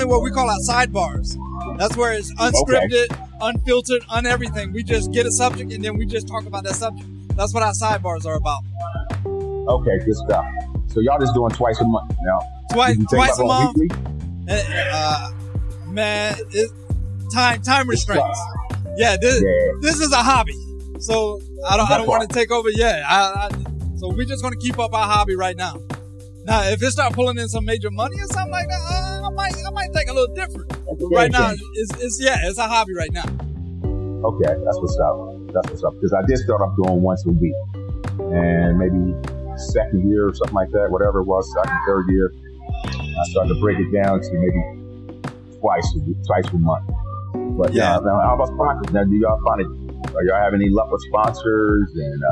what we call our sidebars. That's where it's unscripted, unfiltered, everything. We just get a subject and then we just talk about that subject. That's what our sidebars are about. Okay, good stuff. So y'all just doing twice a month now? Twice a month. Man, time restraints. Yeah, this is a hobby. So I don't want to take over. Yeah, so we're just gonna keep up our hobby right now. Now, if it start pulling in some major money or something like that, I might take a little different. Right now, it's a hobby right now. Okay, that's what's up. Because I did start off doing once a week, and maybe second year or something like that, whatever it was, second, third year, I started to break it down to maybe twice a month. But now how about sponsors? Now, do y'all are y'all having any luck with sponsors and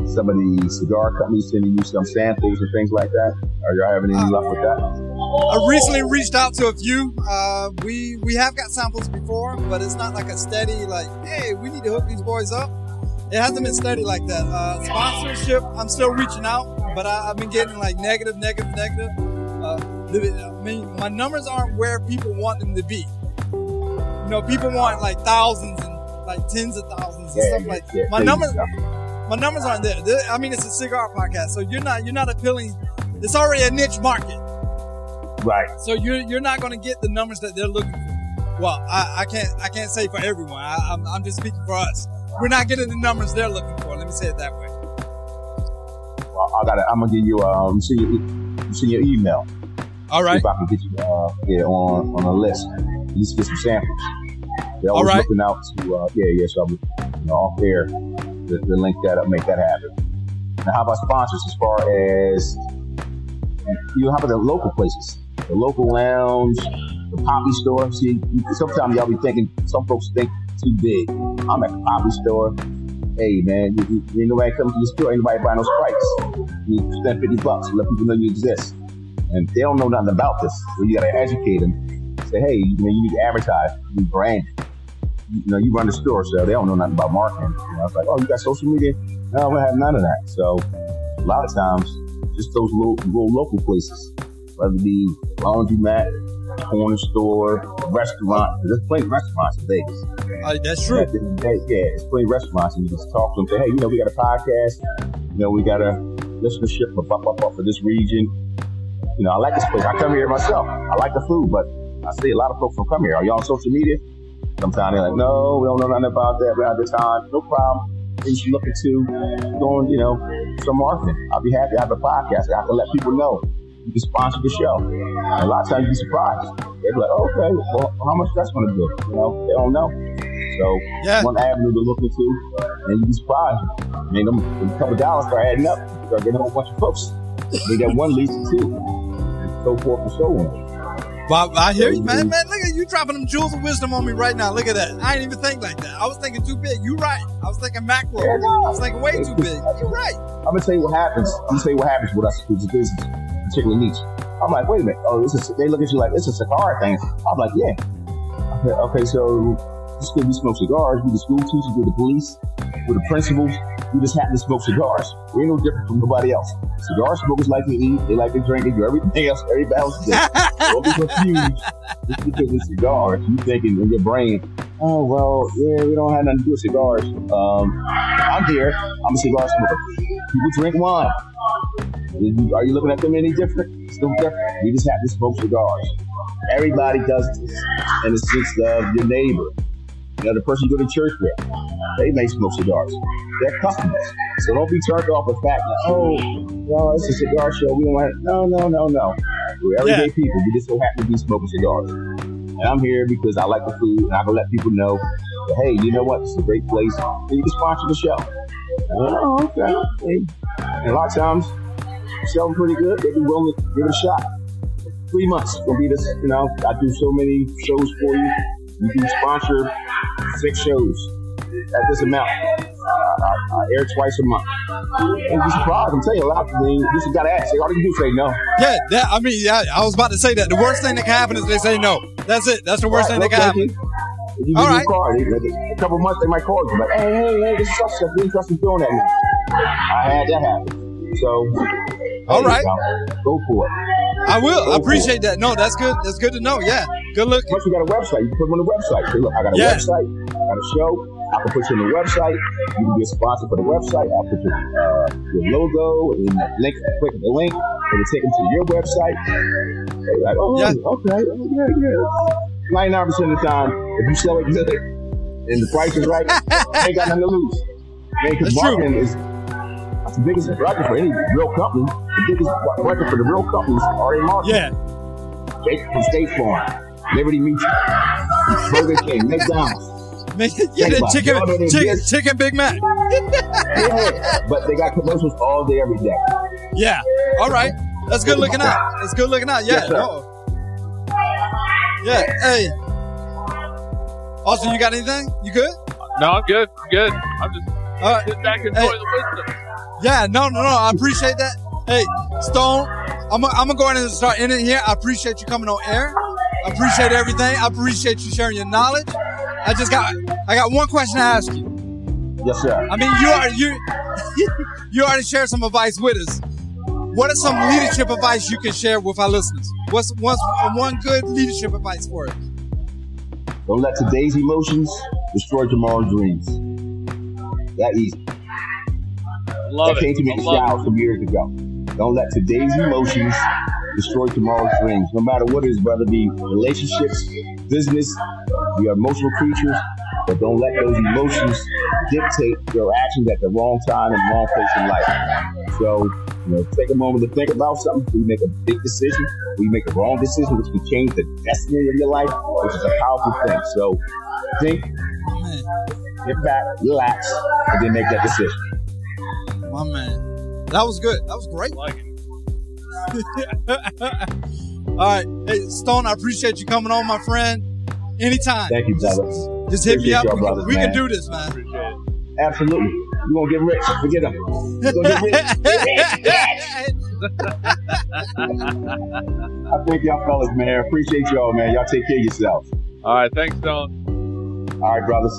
some of the cigar companies sending you some samples and things like that? Are y'all having any luck with that? I recently reached out to a few. We have got samples before, but it's not like a steady, like, hey, we need to hook these boys up. It hasn't been steady like that. Sponsorship, I'm still reaching out, but I've been getting like negative. I mean, my numbers aren't where people want them to be. You know, people want like thousands and like tens of thousands and stuff like that. My numbers aren't there. I mean, it's a cigar podcast, so you're not appealing. It's already a niche market, right? So you're not going to get the numbers that they're looking for. Well, I can't say for everyone. I'm just speaking for us. We're not getting the numbers they're looking for. Let me say it that way. I'm gonna give you send your email. All right. See if I can get you on a list. You just get some samples. They're always All right. looking out to So I'm off there to link that up, make that happen. Now, how about sponsors? As far as how about the local places, the local lounge, the poppy store? See, sometimes y'all be thinking, some folks think too big. I'm at the poppy store. Hey man, ain't nobody coming to the store, ain't nobody buying no Sprites. You spend $50 to let people know you exist. And they don't know nothing about this. So you gotta educate them. Say, hey, you need to advertise, you need brand. You run the store, so they don't know nothing about marketing. It's like, oh, you got social media? No, we have none of that. So a lot of times, just those little local places, whether it be laundromat, corner store, restaurant. There's plenty of restaurants in Vegas. That's true. There's plenty of restaurants, and you just talk to them. Say, hey, we got a podcast. We got a listenership for this region. I like this place. I come here myself. I like the food, but I see a lot of folks don't come here. Are y'all on social media? Sometimes they're like, no, we don't know nothing about that. We don't have the time. No problem. You should look into doing, some marketing. I'll be happy to have a podcast. I can let people know. You can sponsor the show. And a lot of times you'd be surprised. They'd be like, okay, well, how much that's going to do? They don't know. So one avenue to look into, and you'd be surprised. I mean, a couple of dollars start adding up. You start getting a whole bunch of folks. They got one leads to two, and so forth and so on. Well, I hear you, man. Man, look at you dropping them jewels of wisdom on me right now. Look at that. I didn't even think like that. I was thinking too big. You right. I was thinking macro. I was thinking way too big. You're right. I'm gonna tell you what happens. with us as a business, particularly niche. I'm like, wait a minute. Oh, they look at you like it's a cigar thing. I'm like, yeah. Okay, so this is we smoke cigars. We the school teachers, we the police, we the principals. We just happen to smoke cigars. We ain't no different from nobody else. Cigar smokers like to eat, they like to drink, they do everything else, everybody else does. Don't be confused just because it's cigars. You thinking in your brain, oh, well, yeah, we don't have nothing to do with cigars. I'm here. I'm a cigar smoker. People drink wine. Are you looking at them any different? It's no different. We just have to smoke cigars. Everybody does this in the sense of your neighbor. The person you go to church with, they may smoke cigars. They're customers. So don't be turned off the fact that, oh, well, it's a cigar show. We don't want it. No. We're everyday people. We just so happen to be smoking cigars. And I'm here because I like the food, and I can let people know that, hey, you know what? This is a great place. And you can sponsor the show. Oh, okay. And a lot of times, selling pretty good. They be willing to give it a shot. 3 months. It's going to be this, I do so many shows for you. You can sponsor 6 shows at this amount. I air twice a month. And be surprised. I'm telling you, a lot of things. You just got to ask. All you can do is say no. Yeah, I was about to say that. The worst thing that can happen is they say no. That's it. That's the worst thing that can happen. If you give me a card, a couple months they might call you. Like, hey, this is such a thing. Trust me doing that now. I had that happen. So, all right. Go for it. I will. I appreciate that. No, that's good. That's good to know. Yeah. Good looking. Plus, you got a website. You can put them on the website. Say, look, I got a website. I got a show. I can put you on the website. You can be a sponsor for the website. I'll put your logo and link. Click the link. It'll take them to your website. They're like, oh, okay. Yeah. 99% of the time, if you sell it good and the price is right, you ain't got nothing to lose. Because marketing is the biggest record for any real company. The biggest record for the real companies are in marketing. Yeah. From State Farm, Liberty Mutual, Burger King, McDonald's. Chicken Big Mac. Yeah, but they got commercials all day, every day. Yeah. All right. That's good looking out. That's good looking out. Yeah. Yes, yeah. Hey. Austin, you got anything? You good? No, I'm good. I'm just sitting back and enjoying the wisdom. Yeah. No. I appreciate that. Hey, Stone, I'm gonna go ahead and start ending here. I appreciate you coming on air. I appreciate everything. I appreciate you sharing your knowledge. I got one question to ask you. Yes, sir. I mean, you already shared some advice with us. What are some leadership advice you can share with our listeners? What's one good leadership advice for us? Don't let today's emotions destroy tomorrow's dreams. That easy. Love that came to me in the shower some years ago. Don't let today's emotions destroy tomorrow's dreams. No matter what it is, whether it be relationships, business, we are emotional creatures, but don't let those emotions dictate your actions at the wrong time and wrong place in life. So Take a moment to think about something. We make a big decision. We make a wrong decision, which can change the destiny of your life, which is a powerful thing. So think, get back, relax, and then make that decision. My man. That was good. That was great. I like it. All right. Hey, Stone, I appreciate you coming on, my friend. Anytime. Thank you, brother. Just hit me up. We man. can do this, man. Appreciate it. Absolutely. You're going to get rich. Forget them. You're going to get rich. I thank y'all fellas, man. Appreciate y'all, man. Y'all take care of yourselves. All right. Thanks, Stone. All right, brothers.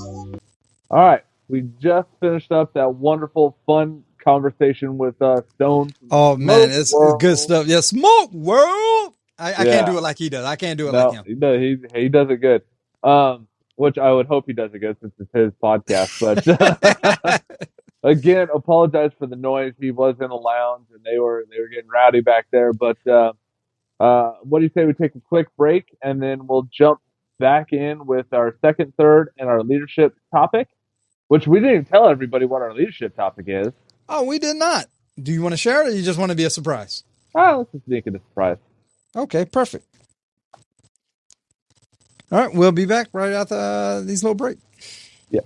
All right. We just finished up that wonderful, fun conversation with Stone. Oh, man. It's good stuff. Yeah, Smoke World. I can't do it like he does. I can't do it like him. He does it good. Which I would hope he does it good since it's his podcast. But again, apologize for the noise. He was in a lounge and they were getting rowdy back there. But what do you say we take a quick break and then we'll jump back in with our second, third, and our leadership topic, which we didn't even tell everybody what our leadership topic is. Oh, we did not. Do you want to share it, or you just want to be a surprise? Let's just make it a surprise. Okay, perfect. All right, we'll be back right after these little breaks. Yeah.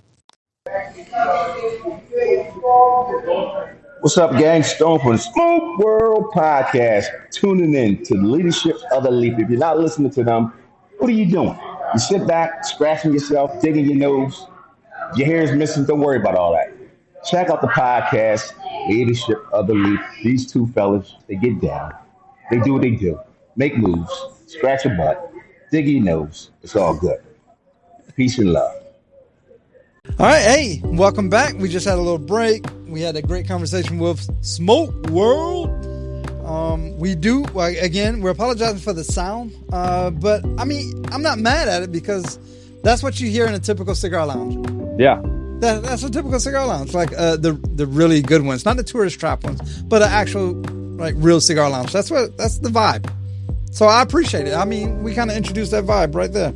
What's up, gang? Stone from the Smoke World Podcast. Tuning in to the leadership of the leaf. If you're not listening to them, what are you doing? You sit back, scratching yourself, digging your nose. Your hair is missing. Don't worry about all that. Check out the podcast, Leadership of the Leaf. These two fellas, they get down. They do what they do. Make moves. Scratch your butt. Dig your nose. It's all good. Peace and love. All right. Hey, welcome back. We just had a little break. We had a great conversation with Smoke World. We're apologizing for the sound. But I mean, I'm not mad at it because that's what you hear in a typical cigar lounge. Yeah. That's a typical cigar lounge, like the really good ones, not the tourist trap ones, but an actual like real cigar lounge. That's the vibe. So I appreciate it. I mean, we kind of introduced that vibe right there.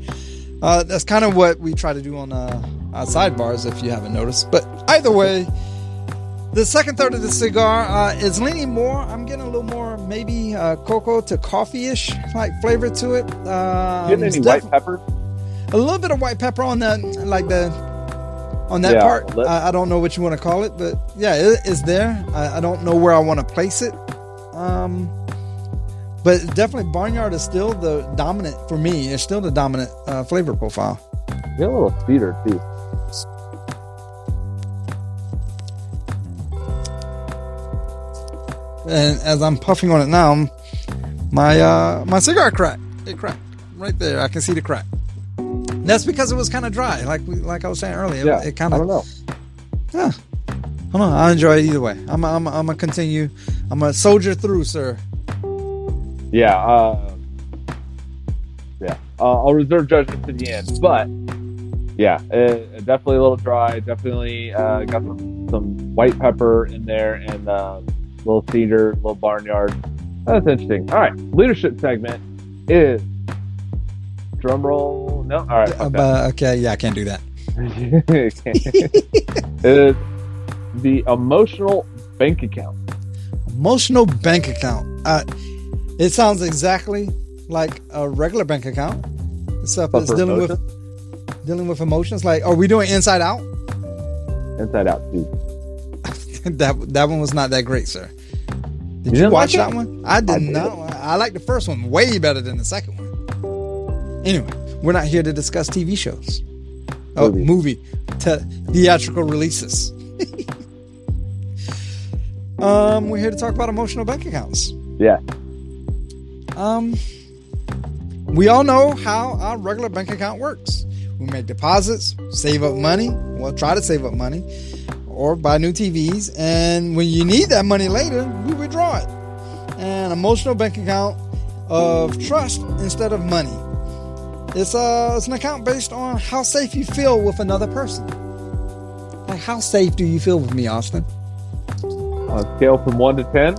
That's kind of what we try to do on our sidebars, if you haven't noticed. But either way, the second third of the cigar is leaning more. I'm getting a little more maybe cocoa to coffee-ish like flavor to it. Getting any white pepper? A little bit of white pepper on that, part. I don't know what you want to call it, but yeah, it's there. I don't know where I want to place it. But definitely Barnyard is still the dominant for me. It's still the dominant flavor profile. Get a little sweeter too. And as I'm puffing on it now, my cigar cracked. It cracked right there. I can see the crack. That's because it was kind of dry, like I was saying earlier. Yeah, it kind of. I don't know. Yeah, I don't know. I enjoy it either way. I'm gonna continue. I'm gonna soldier through, sir. Yeah. I'll reserve judgment to the end, but yeah, definitely a little dry. Definitely got some white pepper in there and little cedar, little Barnyard. That's interesting. All right, leadership segment is drum roll. No, all right. Okay, yeah, I can't do that. It is the emotional bank account. Emotional bank account. It sounds exactly like a regular bank account. Except it's dealing with emotions. Like, are we doing Inside Out? Inside Out too. that one was not that great, sir. Did you watch that one? I did not. I like the first one way better than the second one. Anyway, we're not here to discuss TV shows. Theatrical releases. We're here to talk about emotional bank accounts. Yeah. We all know how our regular bank account works. We make deposits, save up money, try to save up money, or buy new TVs. And when you need that money later, we withdraw it. An emotional bank account of trust instead of money. It's an account based on how safe you feel with another person. Like, how safe do you feel with me, Austin? On a scale from 1 to 10?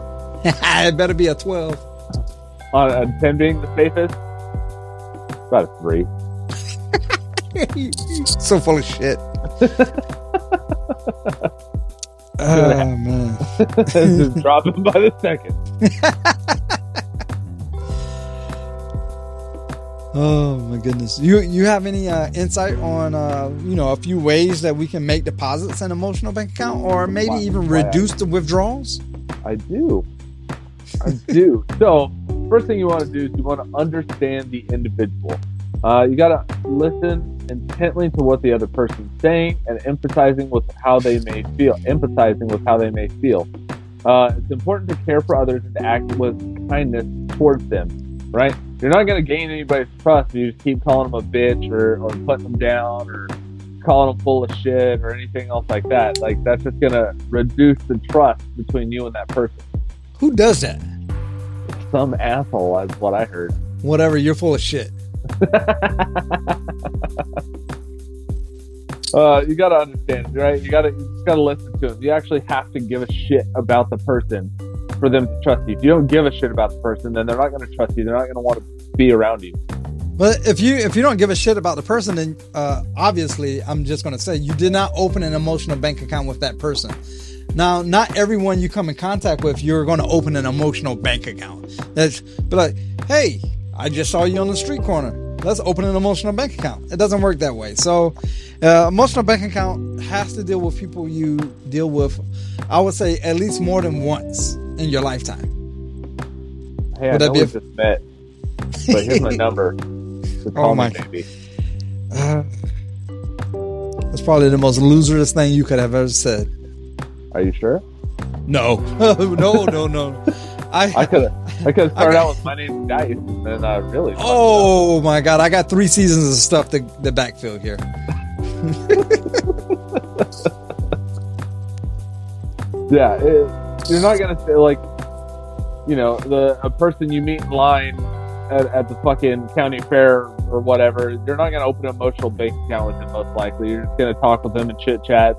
It better be a 12. On a 10 being the safest? About a 3. So full of shit. Oh, man. Just dropping by the second. Oh my goodness. You have any insight on a few ways that we can make deposits in an emotional bank account, or maybe even reduce the withdrawals? I do. So first thing you want to do is you want to understand the individual. You got to listen intently to what the other person's saying and empathizing with how they may feel. It's important to care for others and to act with kindness towards them, right? You're not going to gain anybody's trust if you just keep calling them a bitch or putting them down or calling them full of shit or anything else like that. Like, that's just going to reduce the trust between you and that person. Who does that? Some asshole, is what I heard. Whatever, you're full of shit. You got to understand, right? You just got to listen to them. You actually have to give a shit about the person for them to trust you. If you don't give a shit about the person, then they're not going to trust you. They're not going to want to be around you. But if you don't give a shit about the person, then obviously, I'm just going to say you did not open an emotional bank account with that person. Now, not everyone you come in contact with, you're going to open an emotional bank account. That's be like, hey, I just saw you on the street corner. Let's open an emotional bank account. It doesn't work that way. So, emotional bank account has to deal with people you deal with, I would say, at least more than once in your lifetime. Hey, I know we just met, but here's my number. So call me, baby. That's probably the most loserous thing you could have ever said. Are you sure? No. No. I could have started out with my name's Dice, and then really. Oh my God! I got 3 seasons of stuff to backfill here. Yeah, you're not gonna say like, a person you meet in line at the fucking county fair or whatever. You're not gonna open an emotional bank account with them, most likely. You're just gonna talk with them and chit chat.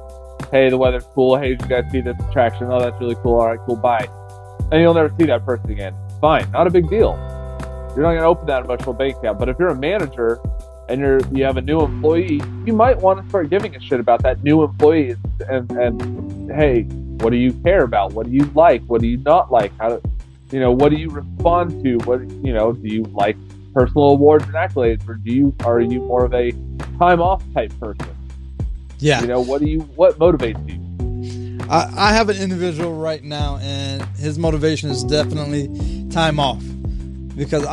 Hey, the weather's cool. Hey, did you guys see this attraction? Oh, that's really cool. All right, cool. Bye. And you'll never see that person again. Fine, not a big deal. You're not going to open that emotional bank account. But if you're a manager and you have a new employee, you might want to start giving a shit about that new employee and hey, what do you care about? What do you like? What do you not like? What do you respond to? Do you like personal awards and accolades, or are you more of a time off type person? Yeah. What motivates you? I have an individual right now, and his motivation is definitely time off, because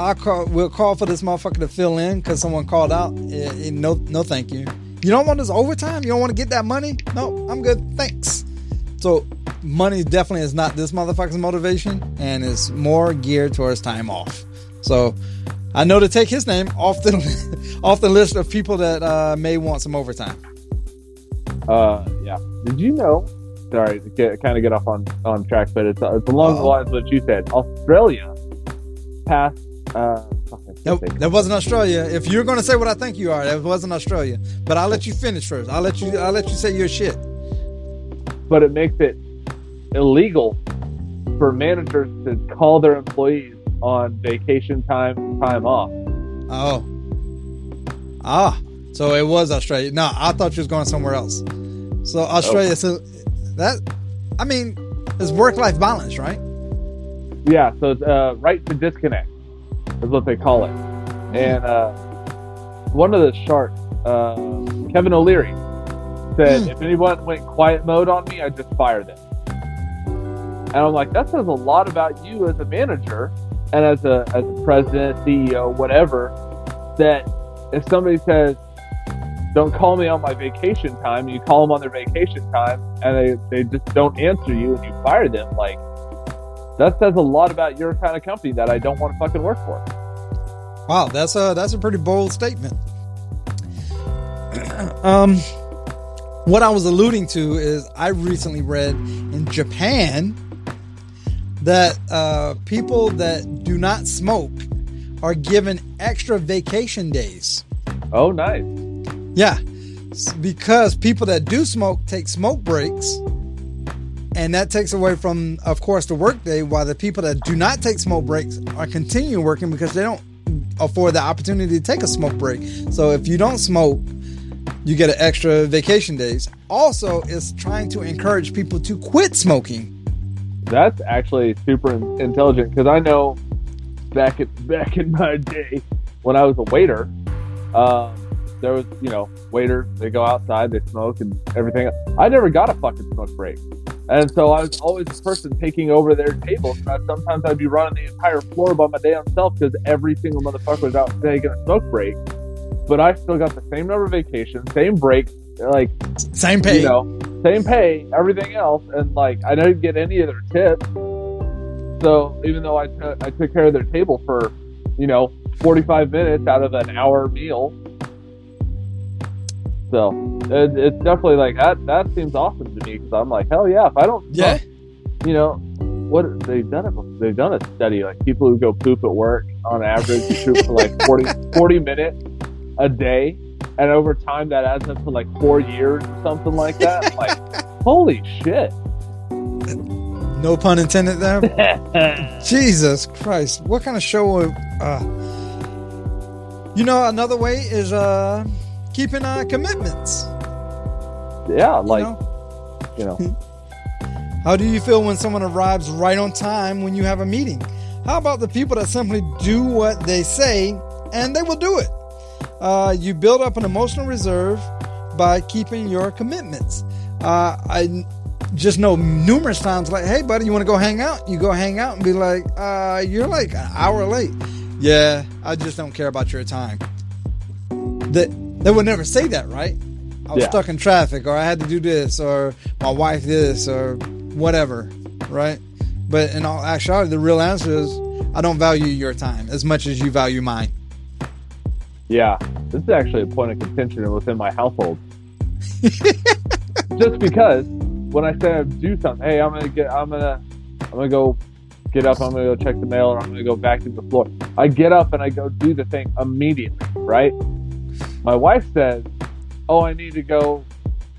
we'll call for this motherfucker to fill in because someone called out. No, thank you. You don't want this overtime? You don't want to get that money? No, I'm good. Thanks. So money definitely is not this motherfucker's motivation, and is more geared towards time off. So I know to take his name off the list of people that may want some overtime. Yeah. Did you know? Sorry to kind of get off on track, but it's along the lines of what you said. Australia passed. Nope, that wasn't Australia. If you're going to say what I think you are, that wasn't Australia. But I'll let you finish first. I'll let you say your shit. But it makes it illegal for managers to call their employees on vacation time off. So it was Australia. No, I thought you was going somewhere else. So Australia, so it's work-life balance, right? Yeah, so it's right to disconnect is what they call it. And one of the sharks, Kevin O'Leary, said, if anyone went quiet mode on me, I'd just fire them. And I'm like, that says a lot about you as a manager and as a president, CEO, whatever, that if somebody says, don't call me on my vacation time, you call them on their vacation time and they just don't answer you and you fire them, like, that says a lot about your kind of company that I don't want to fucking work for. Wow, that's a pretty bold statement. What I was alluding to is I recently read in Japan that people that do not smoke are given extra vacation days. Oh, nice. Yeah, because people that do smoke take smoke breaks, and that takes away from, of course, the work day, while the people that do not take smoke breaks are continuing working because they don't afford the opportunity to take a smoke break. So if you don't smoke, You get an extra vacation days. Also, it's trying to encourage people to quit smoking. That's actually super intelligent, because I know back in my day when I was a waiter, there was, waiters, they go outside, they smoke and everything. I never got a fucking smoke break. And so I was always the person taking over their table. So sometimes I'd be running the entire floor by my damn self because every single motherfucker was out taking a smoke break. But I still got the same number of vacations, same breaks, like same pay, same pay, everything else. And like, I didn't get any of their tips. So even though I took care of their table for, 45 minutes out of an hour meal. So it's definitely like that seems awesome to me, because I'm like, hell yeah, if I don't smoke, what they've done a study, like people who go poop at work on average poop for like 40 minutes a day, and over time that adds up to like 4 years or something like that. I'm like, holy shit. No pun intended there. Jesus Christ, what kind of show? Another way is keeping commitments. Yeah, How do you feel when someone arrives right on time when you have a meeting? How about the people that simply do what they say and they will do it? You build up an emotional reserve by keeping your commitments. I just know numerous times, like, hey buddy, you want to go hang out? You go hang out and be like, you're like an hour late. Yeah, I just don't care about your time. They would never say that, right? I was stuck in traffic, or I had to do this, or my wife this, or whatever, right? But in all actuality, the real answer is, I don't value your time as much as you value mine. Yeah, this is actually a point of contention within my household. Just because when I say I do something, hey, I'm gonna go get up, I'm gonna go check the mail, or I'm gonna go vacuum the floor. I get up and I go do the thing immediately, right? My wife says, oh, I need to go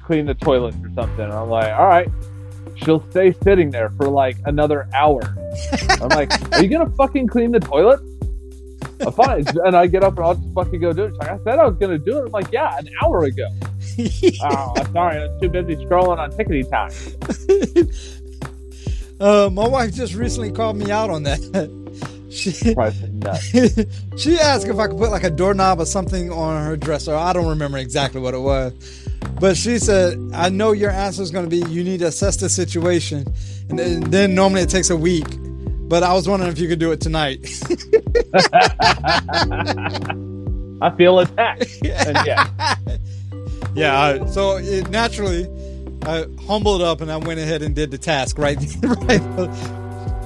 clean the toilet or something. And I'm like, all right. She'll stay sitting there for like another hour. I'm like, are you going to fucking clean the toilet? Fine. And I get up and I'll just fucking go do it. She's like, I said I was going to do it. I'm like, yeah, an hour ago. Oh, I'm sorry. I was too busy scrolling on Tickety Time. My wife just recently called me out on that. She asked if I could put like a doorknob or something on her dresser. I don't remember exactly what it was. But she said, I know your answer is going to be, you need to assess the situation. And then normally it takes a week. But I was wondering if you could do it tonight. I feel attacked. Yeah. So it naturally, I humbled up and I went ahead and did the task, right?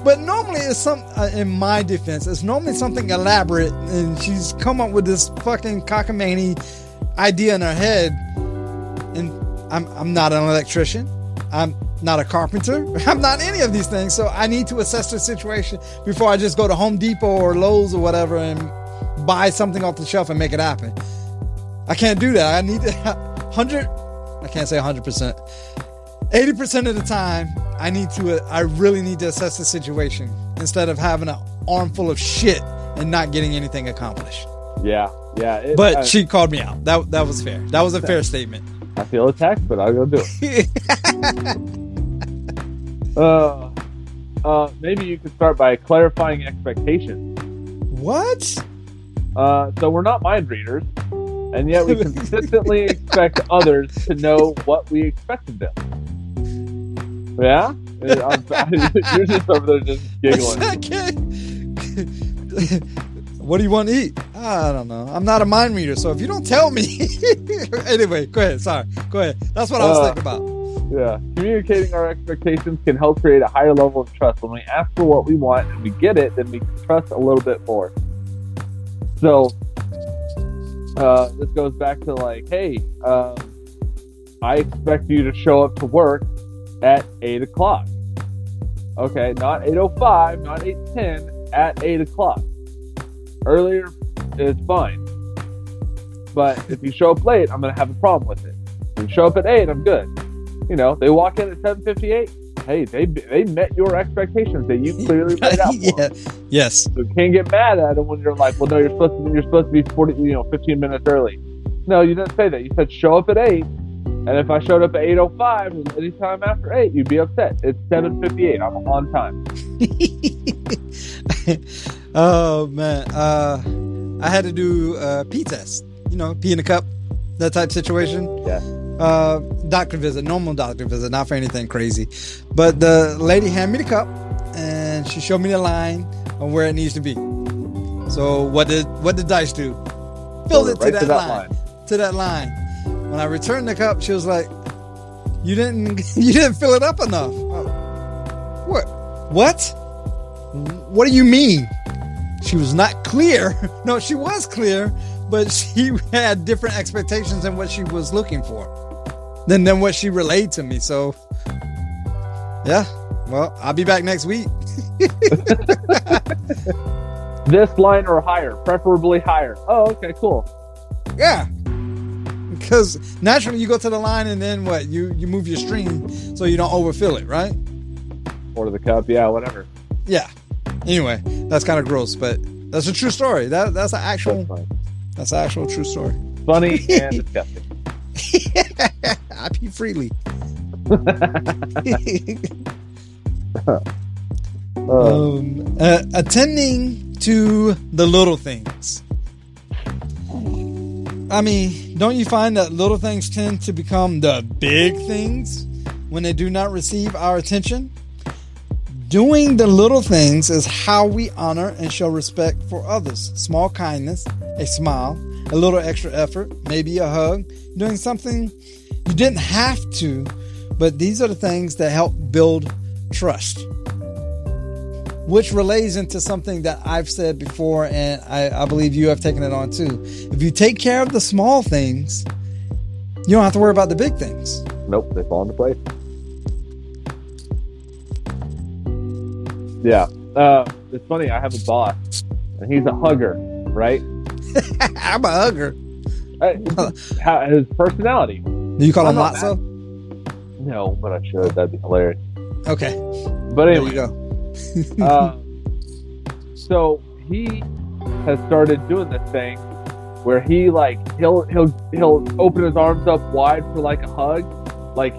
But normally it's in my defense, it's normally something elaborate, and she's come up with this fucking cockamamie idea in her head. And I'm not an electrician. I'm not a carpenter. I'm not any of these things. So I need to assess the situation before I just go to Home Depot or Lowe's or whatever and buy something off the shelf and make it happen. I can't do that. I need to 100%. 80% of the time, I really need to assess the situation instead of having an armful of shit and not getting anything accomplished. Yeah. But she called me out. That was fair. That was a fair statement. I feel attacked, but I'll go do it. Maybe you could start by clarifying expectations. What? So we're not mind readers, and yet we consistently expect others to know what we expect of them. Yeah? You're just over there just giggling. What do you want to eat? I don't know. I'm not a mind reader, so if you don't tell me... Anyway, go ahead. Sorry. Go ahead. That's what I was thinking about. Yeah. Communicating our expectations can help create a higher level of trust. When we ask for what we want and we get it, then we can trust a little bit more. So, this goes back to like, hey, I expect you to show up to work at 8 o'clock. Okay, not 8:05, not 8:10, at 8 o'clock. Earlier is fine. But if you show up late, I'm going to have a problem with it. If you show up at 8, I'm good. They walk in at 7:58. Hey, they met your expectations that you clearly laid out for them. Yes. So you can't get mad at them when you're like, well, no, you're supposed to be 15 minutes early. No, you didn't say that. You said show up at 8. And if I showed up at 8:05 and any time after 8, you'd be upset. It's 7:58. I'm on time. Oh, man. I had to do a pee test. You know, pee in a cup, that type situation. Yeah. Doctor visit, normal doctor visit, not for anything crazy. But the lady handed me the cup, and she showed me the line of where it needs to be. So what did Dice do? Filled it right to that line. To that line. When I returned the cup, she was like, "You didn't fill it up enough." What? What do you mean? She was not clear. No, she was clear, but she had different expectations than what she was looking for, than what she relayed to me. So, yeah. Well, I'll be back next week. This line or higher, preferably higher. Oh, okay, cool. Yeah. Because naturally you go to the line and then what? You move your stream so you don't overfill it, right? Order the cup, yeah, whatever. Yeah. Anyway, that's kind of gross, but that's a true story. That's an actual true story. Funny and disgusting. I pee freely. Attending to the little things. I mean, don't you find that little things tend to become the big things when they do not receive our attention? Doing the little things is how we honor and show respect for others. Small kindness, a smile, a little extra effort, maybe a hug, doing something you didn't have to, but these are the things that help build trust. Which relays into something that I've said before, and I believe you have taken it on too. If you take care of the small things, you don't have to worry about the big things. Nope, they fall into place. Yeah. It's funny, I have a boss, and he's a hugger, right? I'm a hugger. His personality. Do you call him Lotso? No, but I should. That'd be hilarious. Okay. But anyway. There you go. So he has started doing this thing where he he'll open his arms up wide for like a hug, like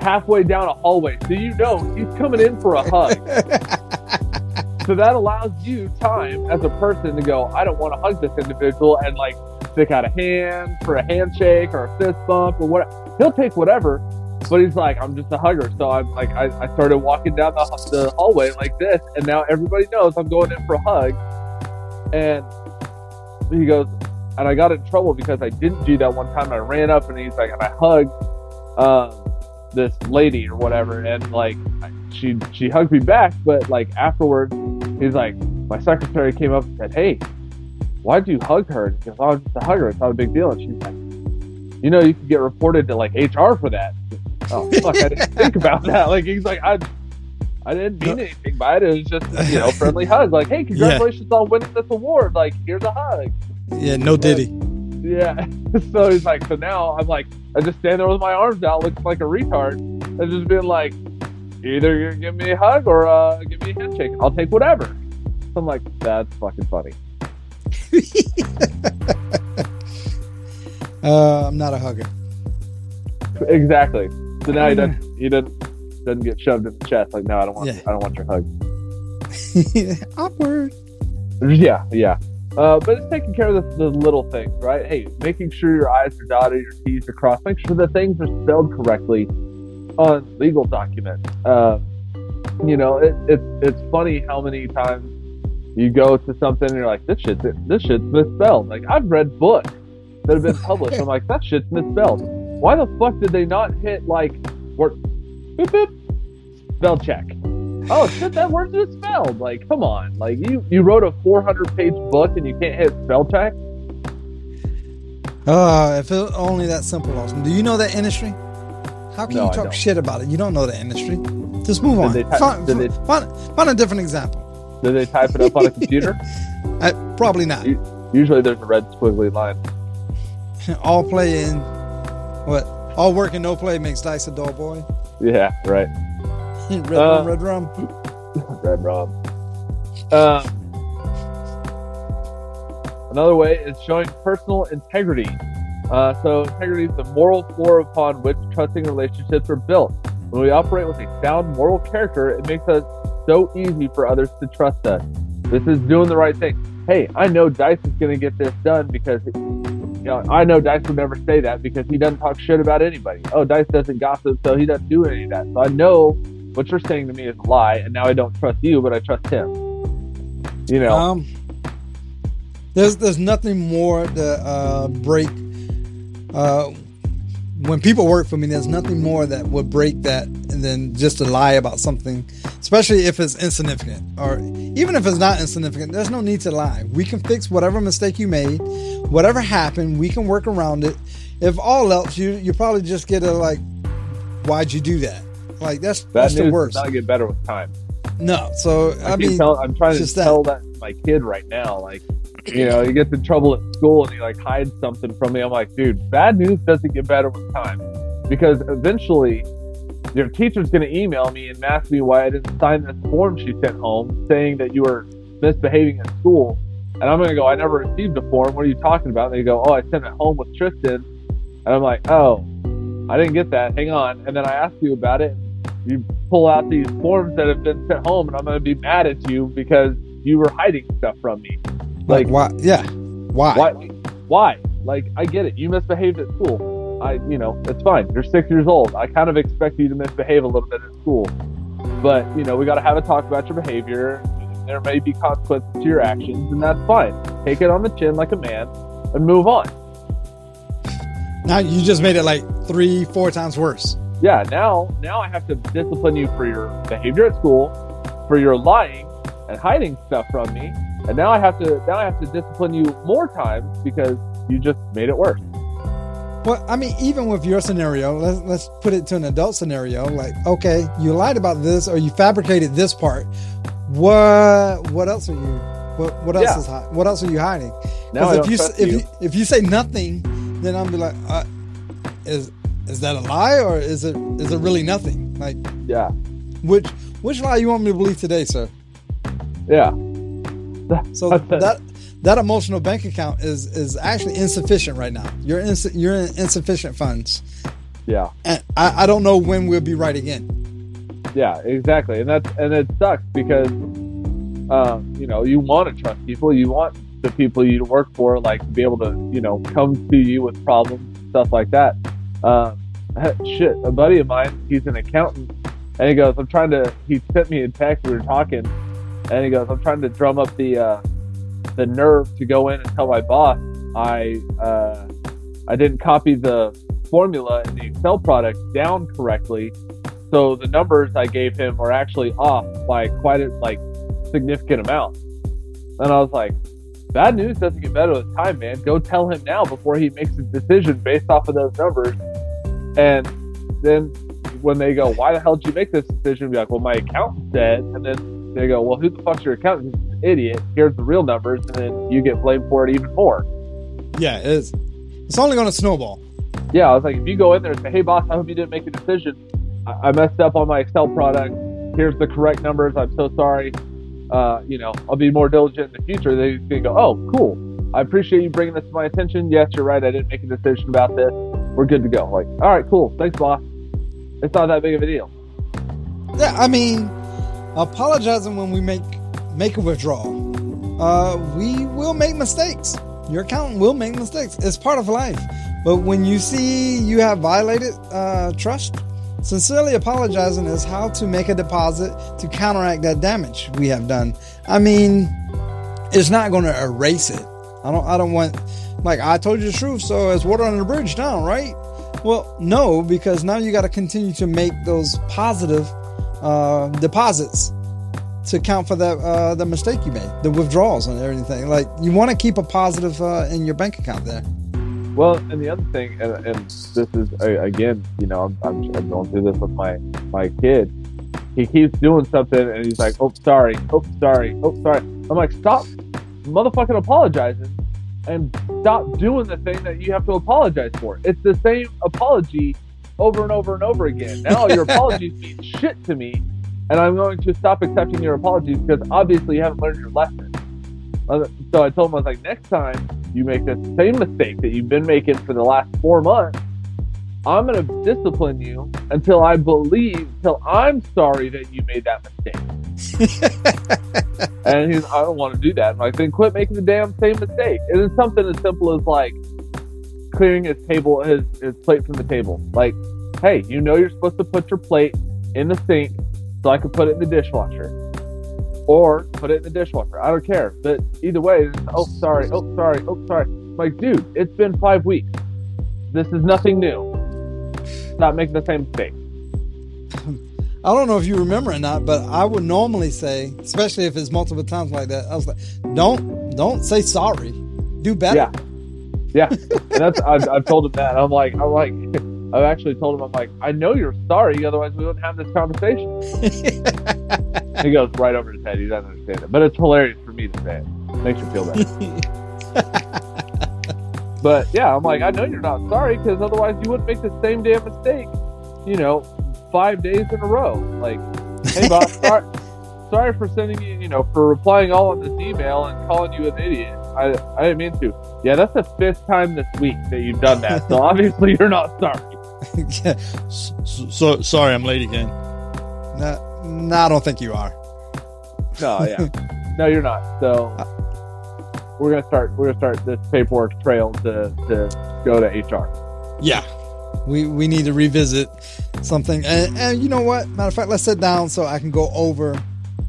halfway down a hallway, so you know he's coming in for a hug. So that allows you time as a person to go, I don't want to hug this individual, and like stick out a hand for a handshake or a fist bump or what. He'll take whatever. But he's like, I'm just a hugger. So I'm like, I started walking down the hallway like this, and now everybody knows I'm going in for a hug. And he goes, and I got in trouble because I didn't do that one time. I ran up and he's like, and I hugged this lady or whatever, and like she hugged me back. But like afterwards, he's like, my secretary came up and said, "Hey, why'd you hug her?" And he goes, "Oh, I'm just a hugger. It's not a big deal." And she's like, "You know, you could get reported to like HR for that." Oh fuck! I didn't think about that. Like he's like, I didn't mean anything by it. It was just friendly hug. Like, hey, congratulations on winning this award. Like, here's a hug. Yeah, no diddy. Yeah. So he's like, so now I'm like, I just stand there with my arms out, looking like a retard, and just being like, either you're gonna give me a hug or give me a handshake. I'll take whatever. So I'm like, that's fucking funny. I'm not a hugger. Exactly. So now he doesn't get shoved in the chest. Like, no, I don't want your hug. Awkward. Yeah. But it's taking care of the little things, right? Hey, making sure your I's are dotted, your T's are crossed. Make sure that things are spelled correctly on legal documents. It's funny how many times you go to something and you're like, this shit's misspelled. Like, I've read books that have been published. I'm like, that shit's misspelled. Why the fuck did they not hit like boop, boop, spell check? Oh shit, that word's misspelled. Like, come on. Like you wrote a 400-page book and you can't hit spell check? If it was only that simple, Austin. Do you know that industry? How can you talk shit about it? You don't know the industry. Just move on. Find a different example. Did they type it up on a computer? Probably not. Usually there's a red squiggly line. All play in what? All work and no play makes Dice a dull boy. Yeah, right. Red rum. Red rum. Another way is showing personal integrity. So integrity is the moral floor upon which trusting relationships are built. When we operate with a sound moral character, it makes us so easy for others to trust us. This is doing the right thing. Hey, I know Dice is going to get this done because, I know Dice would never say that because he doesn't talk shit about anybody. Oh, Dice doesn't gossip, so he doesn't do any of that. So I know what you're saying to me is a lie, and now I don't trust you, but I trust him. There's nothing more to break. When people work for me, there's nothing more that would break that than just to lie about something, especially if it's insignificant, or even if it's not insignificant. There's no need to lie. We can fix whatever mistake you made, whatever happened. We can work around it. If all else, you probably just get a like, why'd you do that? Like that's the worst. Does not get better with time. No, so I'm trying to tell that to my kid right now, like. He gets in trouble at school and he like hides something from me. I'm like, dude, bad news doesn't get better with time, because eventually your teacher's going to email me and ask me why I didn't sign this form she sent home saying that you were misbehaving at school. And I'm going to go, I never received a form. What are you talking about? And they go, oh, I sent it home with Tristan. And I'm like, oh, I didn't get that. Hang on. And then I ask you about it. And you pull out these forms that have been sent home, and I'm going to be mad at you because you were hiding stuff from me. Like why? Yeah. Why? Like, I get it. You misbehaved at school. It's fine. You're 6 years old. I kind of expect you to misbehave a little bit at school. But, we got to have a talk about your behavior. There may be consequences to your actions, and that's fine. Take it on the chin like a man and move on. Now you just made it like 3-4 times worse. Yeah. Now I have to discipline you for your behavior at school, for your lying and hiding stuff from me. And now I have to discipline you more times because you just made it worse. Well, I mean, even with your scenario, let's put it to an adult scenario. Like, okay, you lied about this, or you fabricated this part. What else are you? What else what else are you hiding? Because if you say nothing, then I'm be like, is that a lie, or is it really nothing? Like, yeah. Which lie you want me to believe today, sir? Yeah. So that emotional bank account is actually insufficient right now. You're in insufficient funds. Yeah. And I don't know when we'll be right again. Yeah, exactly. And it sucks because you want to trust people. You want the people you work for like to be able to, come to you with problems and stuff like that. A buddy of mine, he's an accountant, and he goes, he sent me a text, we were talking. And he goes, I'm trying to drum up the nerve to go in and tell my boss I didn't copy the formula in the Excel product down correctly, so the numbers I gave him were actually off by quite a significant amount. And I was like, bad news doesn't get better with time, man. Go tell him now before he makes a decision based off of those numbers. And then when they go, why the hell did you make this decision? Be like, well, my accountant said. And then they go, well, who the fuck's your accountant? He's an idiot. Here's the real numbers. And then you get blamed for it even more. Yeah, it is. It's only going to snowball. Yeah, I was like, if you go in there and say, hey, boss, I hope you didn't make a decision. I messed up on my Excel product. Here's the correct numbers. I'm so sorry. I'll be more diligent in the future. They're going to go, oh, cool. I appreciate you bringing this to my attention. Yes, you're right. I didn't make a decision about this. We're good to go. Like, all right, cool. Thanks, boss. It's not that big of a deal. Yeah, I mean, apologizing when we make a withdrawal. We will make mistakes. Your accountant will make mistakes. It's part of life. But when you see you have violated trust, sincerely apologizing is how to make a deposit to counteract that damage we have done. I mean, it's not going to erase it. I don't want, like, I told you the truth, so it's water under the bridge now, right? Well, no, because now you got to continue to make those positive deposits to account for that the mistake you made, the withdrawals and everything. Like, you want to keep a positive in your bank account there. Well, and the other thing, and this is again, I'm going through this with my kid. He keeps doing something, and he's like, "Oh, sorry. Oh, sorry. Oh, sorry." I'm like, "Stop, motherfucking apologizing, and stop doing the thing that you have to apologize for. It's the same apology over and over and over again. Now your apologies mean shit to me, and I'm going to stop accepting your apologies because obviously you haven't learned your lesson." So I told him, I was like, next time you make the same mistake that you've been making for the last 4 months, I'm going to discipline you until I'm sorry that you made that mistake. And I don't want to do that. I'm like, then quit making the damn same mistake. And it's something as simple as like clearing his plate from the table. Like, hey, you're supposed to put your plate in the sink so I can put it in the dishwasher. Or put it in the dishwasher. I don't care. But either way, sorry. I'm like, dude, it's been 5 weeks. This is nothing new. Stop making the same mistake. I don't know if you remember or not, but I would normally say, especially if it's multiple times like that, I was like, don't say sorry. Do better. Yeah. And I've told him that. I've actually told him, I'm like, I know you're sorry, otherwise we wouldn't have this conversation. He goes right over his head. He doesn't understand it. But it's hilarious for me to say it. Makes you feel bad. But yeah, I'm like, I know you're not sorry, because otherwise you wouldn't make the same damn mistake, 5 days in a row. Like, hey boss, sorry for sending you, for replying all on this email and calling you an idiot. I didn't mean to. Yeah, that's the 5th time this week that you've done that. So obviously you're not sorry. Yeah. So sorry, I'm late again. No, I don't think you are. No, yeah. No, you're not. So we're gonna start this paperwork trail to go to HR. Yeah. We need to revisit something. And you know what? Matter of fact, let's sit down so I can go over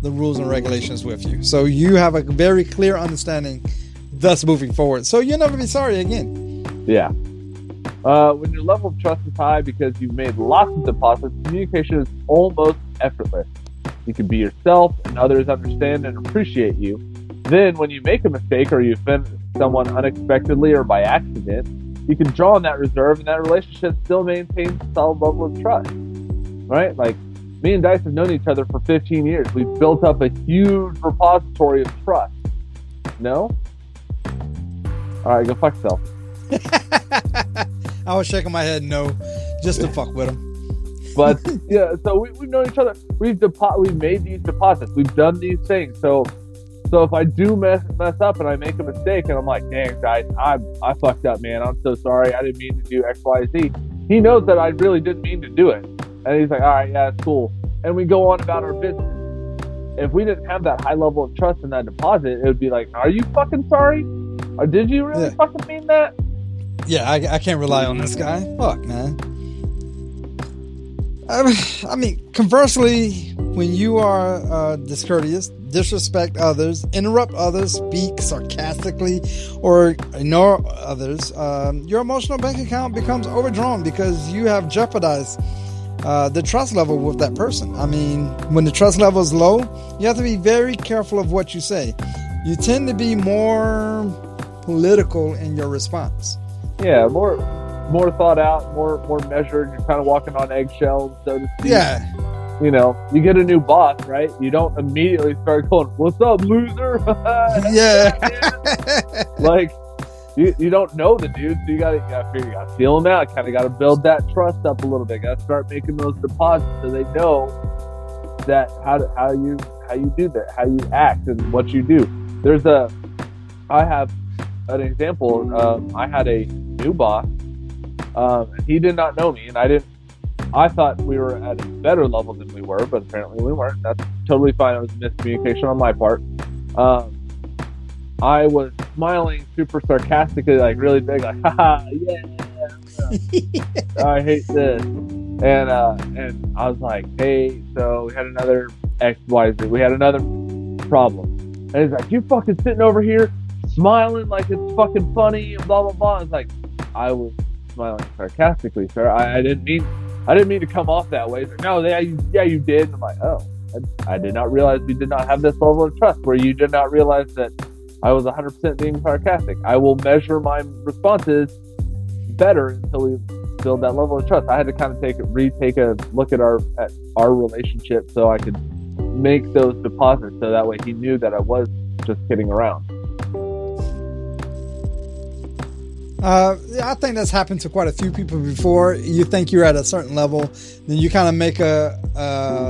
the rules and regulations with you. So you have a very clear understanding, thus moving forward. So you'll never be sorry again. Yeah. When your level of trust is high because you've made lots of deposits, communication is almost effortless. You can be yourself and others understand and appreciate you. Then when you make a mistake or you offend someone unexpectedly or by accident, you can draw on that reserve and that relationship still maintains a solid level of trust. Right? Like, me and Dice have known each other for 15 years. We've built up a huge repository of trust. No? All right, go fuck yourself. I was shaking my head no, just to fuck with him. But yeah, so we've known each other. We've made these deposits. We've done these things. So if I do mess up and I make a mistake and I'm like, dang, guys, I fucked up, man. I'm so sorry. I didn't mean to do X, Y, Z. He knows that I really didn't mean to do it. And he's like, all right, yeah, it's cool. And we go on about our business. If we didn't have that high level of trust in that deposit, it would be like, are you fucking sorry? Or did you really fucking mean that? Yeah, I can't rely on this guy. Fuck, man. I mean, conversely, when you are discourteous, disrespect others, interrupt others, speak sarcastically, or ignore others, your emotional bank account becomes overdrawn because you have jeopardized the trust level with that person. I mean, when the trust level is low, you have to be very careful of what you say. You tend to be more political in your response. Yeah, more thought out, more measured. You're kind of walking on eggshells, so to speak. Yeah. You get a new boss, right? You don't immediately start going, "What's up, loser?" Yeah. Like, you don't know the dude, so you gotta feel him out. Kind of gotta build that trust up a little bit. Gotta start making those deposits so they know that how you do that, how you act, and what you do. I have an example. I had a new boss. He did not know me, and I thought we were at a better level than we were, but apparently we weren't. That's totally fine. It was a miscommunication on my part. I was smiling super sarcastically, like really big, like, haha, yeah. I hate this. And I was like, hey, so we had another XYZ. We had another problem. And he's like, you fucking sitting over here smiling like it's fucking funny and blah, blah, blah. I was like, I was smiling sarcastically, sir. I didn't mean to come off that way. He's like, no, yeah, you did. And I'm like, oh, I did not realize we did not have this level of trust, where you did not realize that I was 100% being sarcastic. I will measure my responses better until we build that level of trust. I had to kind of retake a look at our relationship so I could make those deposits, so that way he knew that I was just kidding around. I think that's happened to quite a few people before. You think you're at a certain level, then you kind of make I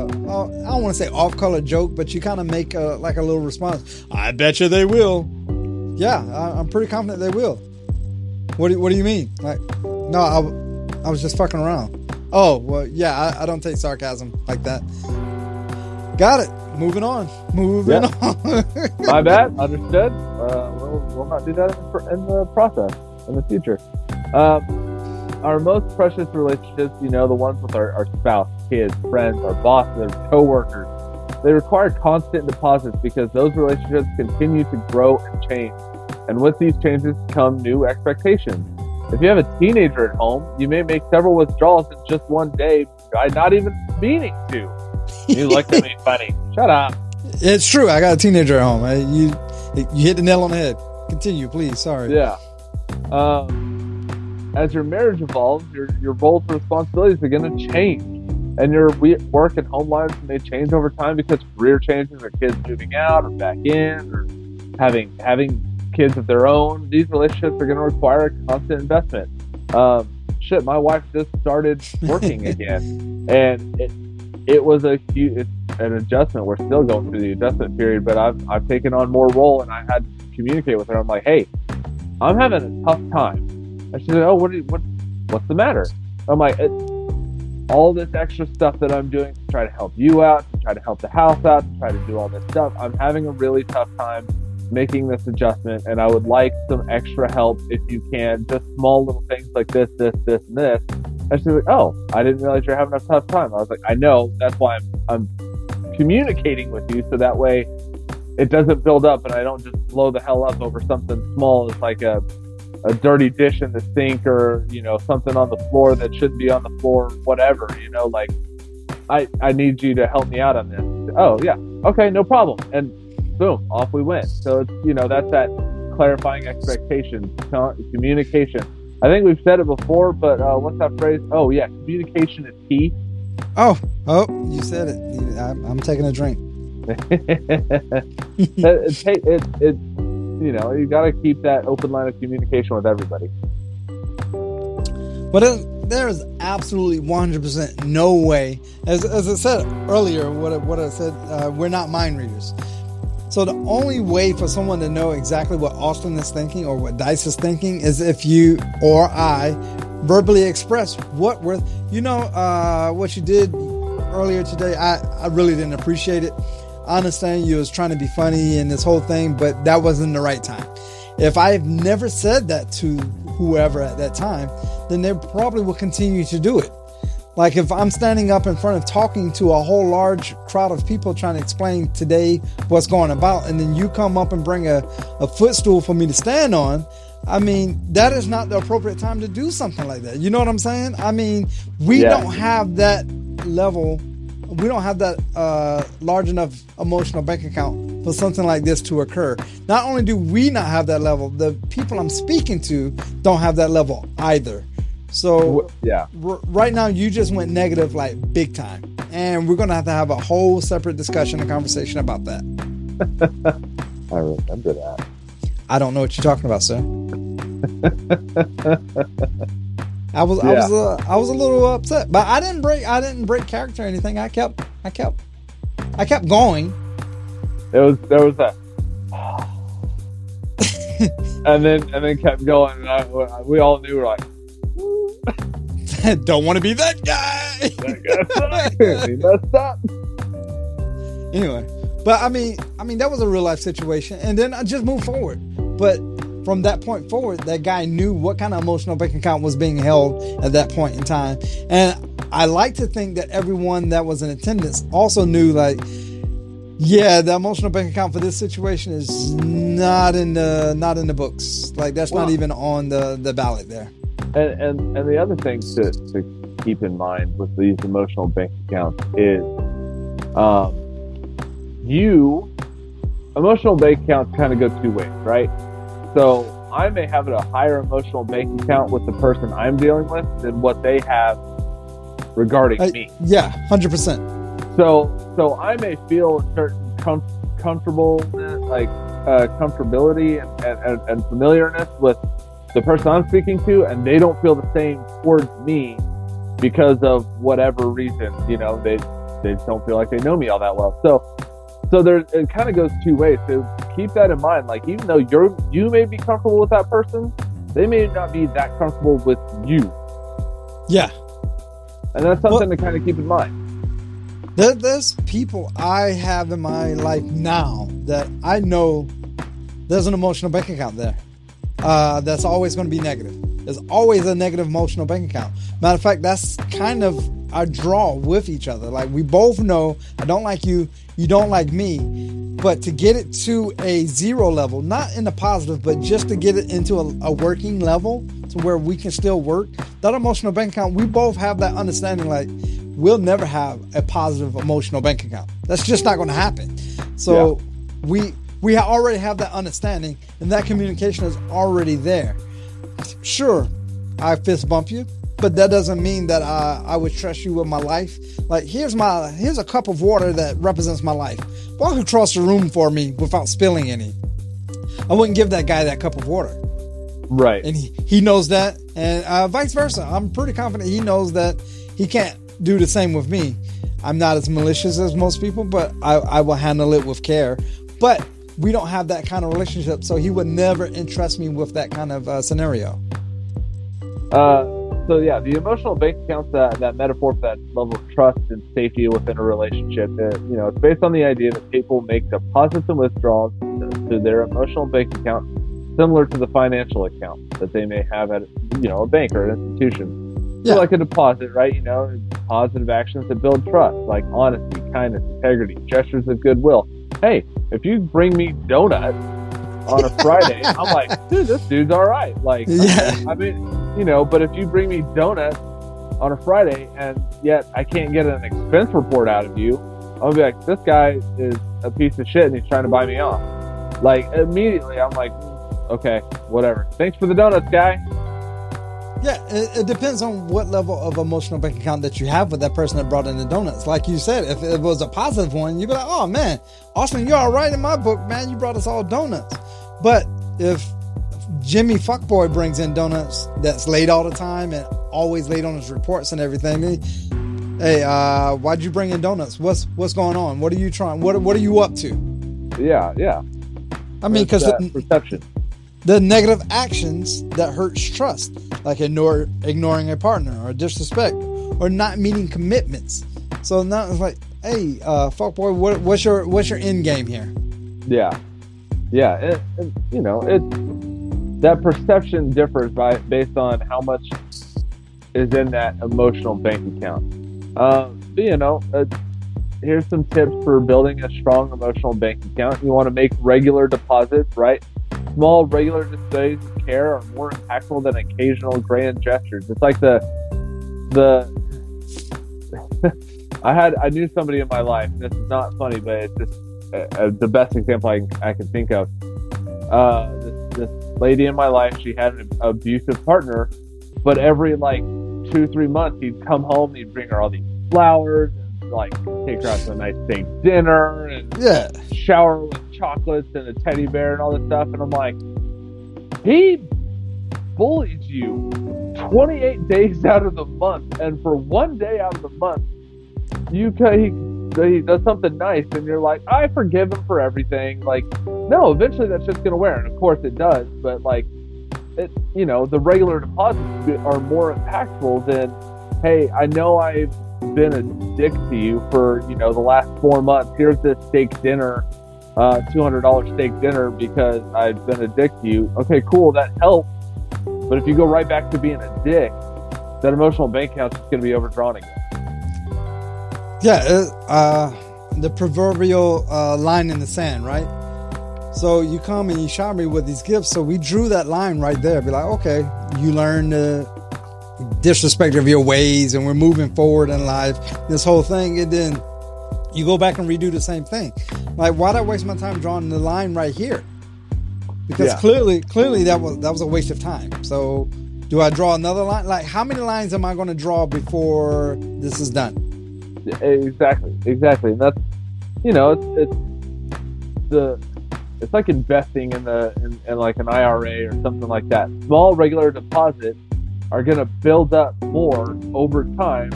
don't want to say off-color joke, but you kind of make like a little response. I bet you they will. Yeah, I'm pretty confident they will. What do you mean? Like, no, I was just fucking around. Oh, well, yeah, I don't take sarcasm like that. Got it. Moving on. Moving on. My bad. Understood. We'll not do that in the process in the future. Our most precious relationships, the ones with our spouse, kids, friends, our bosses, our coworkers, they require constant deposits because those relationships continue to grow and change. And with these changes come new expectations. If you have a teenager at home, you may make several withdrawals in just one day by not even meaning to. You looked at me funny. Shut up. It's true. I got a teenager at home. You hit the nail on the head. Continue, please. Sorry. Yeah. As your marriage evolves, your roles and responsibilities are going to change. And your work and home lives may change over time because career changes or kids moving out or back in or having kids of their own. These relationships are going to require a constant investment. My wife just started working again. And it was an adjustment. We're still going through the adjustment period, but I've taken on more role and I had to communicate with her. I'm like, hey, I'm having a tough time. And she said, oh, what's the matter? I'm like, all this extra stuff that I'm doing to try to help you out, to try to help the house out, to try to do all this stuff. I'm having a really tough time making this adjustment, and I would like some extra help if you can. Just small little things like this, and this. And she's like, oh, I didn't realize you're having a tough time. I was like, I know. That's why I'm communicating with you, so that way it doesn't build up and I don't just blow the hell up over something small as like a dirty dish in the sink or, something on the floor that shouldn't be on the floor, whatever, like I need you to help me out on this. Oh yeah. Okay. No problem. And boom, off we went. So it's, that's that clarifying expectations, communication. I think we've said it before, but what's that phrase? Oh yeah. Communication is key. Oh, you said it. I'm taking a drink. You got to keep that open line of communication with everybody. But there is absolutely 100% no way, as I said earlier, what I said, we're not mind readers. So the only way for someone to know exactly what Austin is thinking or what Dice is thinking is if you or I verbally express what we're, what you did earlier today. I really didn't appreciate it. I understand you was trying to be funny and this whole thing, but that wasn't the right time. If I've never said that to whoever at that time, then they probably will continue to do it. Like if I'm standing up in front of talking to a whole large crowd of people trying to explain today what's going about, and then you come up and bring a footstool for me to stand on, I mean, that is not the appropriate time to do something like that. You know what I'm saying? I mean, we don't have that level. We don't have that large enough emotional bank account for something like this to occur. Not only do we not have that level, the people I'm speaking to don't have that level either. So right now you just went negative like big time. And we're going to have a whole separate discussion and conversation about that. I remember that. I don't know what you're talking about, sir. I was a little upset, but I didn't break character or anything. I kept going. There was a and then kept going, and we all knew, we're like, don't want to be that guy. He messed up. Anyway, but I mean that was a real life situation, and then I just moved forward. But from that point forward, that guy knew what kind of emotional bank account was being held at that point in time. And I like to think that everyone that was in attendance also knew, like, yeah, the emotional bank account for this situation is not in the books. Like that's not even on the ballot there. And the other thing to keep in mind with these emotional bank accounts is emotional bank accounts kind of go two ways, right? So I may have a higher emotional bank account with the person I'm dealing with than what they have regarding me. Yeah, 100%. So I may feel a certain comfortableness, like comfortability and familiarness with the person I'm speaking to, and they don't feel the same towards me because of whatever reason. They don't feel like they know me all that well. So So it kind of goes two ways. So keep that in mind. Like, even though you may be comfortable with that person, they may not be that comfortable with you. Yeah. And that's something to kind of keep in mind. There's people I have in my life now that I know there's an emotional bank account there. That's always going to be negative. There's always a negative emotional bank account. Matter of fact, that's kind of our draw with each other. Like, we both know I don't like you, you don't like me, but to get it to a zero level, not in the positive, but just to get it into a working level to where we can still work, that emotional bank account, we both have that understanding, like, we'll never have a positive emotional bank account. That's just not going to happen. So we already have that understanding, and that communication is already there. Sure, I fist bump you, but that doesn't mean that I would trust you with my life. Like, here's a cup of water that represents my life. Walk across the room for me without spilling any. I wouldn't give that guy that cup of water. Right. And he knows that, and vice versa. I'm pretty confident he knows that he can't do the same with me. I'm not as malicious as most people, but I will handle it with care. But we don't have that kind of relationship, so he would never entrust me with that kind of scenario. So yeah, the emotional bank accounts, that metaphor for that level of trust and safety within a relationship, it's based on the idea that people make deposits and withdrawals to their emotional bank account, similar to the financial account that they may have at a bank or an institution. Yeah. So like a deposit, right? Positive actions that build trust, like honesty, kindness, integrity, gestures of goodwill. Hey, if you bring me donuts on a Friday, I'm like, dude, this dude's all right. Like, yeah. I mean, but if you bring me donuts on a Friday and yet I can't get an expense report out of you, I'll be like, this guy is a piece of shit and he's trying to buy me off. Like, immediately I'm like, okay, whatever. Thanks for the donuts, guy. Yeah, it depends on what level of emotional bank account that you have with that person that brought in the donuts. Like you said, if it was a positive one, you'd be like, oh man, Austin, you're all right in my book, man. You brought us all donuts. But if Jimmy Fuckboy brings in donuts that's late all the time and always late on his reports and everything, hey, why'd you bring in donuts? What's going on? What are you trying? What are you up to? Yeah. I mean, because perception. The negative actions that hurts trust, like ignoring a partner or disrespect or not meeting commitments. So now it's like, hey, fuckboy, what's your end game here? Yeah. That perception differs based on how much is in that emotional bank account. Here's some tips for building a strong emotional bank account. You want to make regular deposits, right? Small, regular displays of care are more impactful than occasional grand gestures. It's like I knew somebody in my life, and this is not funny, but it's just the best example I can think of. This lady in my life, she had an abusive partner, but every 2-3 months he'd come home, he'd bring her all these flowers, and take her out to a nice steak dinner, and shower her with chocolates and a teddy bear and all this stuff. And I'm like, he bullies you 28 days out of the month, and for one day out of the month he does something nice, and you're like, I forgive him for everything. Like, no, eventually that's just gonna wear, and of course it does, but the regular deposits are more impactful than, hey, I know I've been a dick to you for the last 4 months. Here's this steak dinner, $200 steak dinner because I've been a dick to you. Okay, cool, that helps. But if you go right back to being a dick, that emotional bank account's just going to be overdrawn again. Yeah, the proverbial line in the sand, right? So you come and you shower me with these gifts. So we drew that line right there. Be like, okay, you learn the disrespect of your ways, and we're moving forward in life, this whole thing, and then you go back and redo the same thing. Like, why'd I waste my time drawing the line right here? Because clearly that was a waste of time. So do I draw another line? Like, how many lines am I going to draw before this is done? Exactly. And that's, it's like investing in like an IRA or something like that. Small regular deposits are going to build up more over time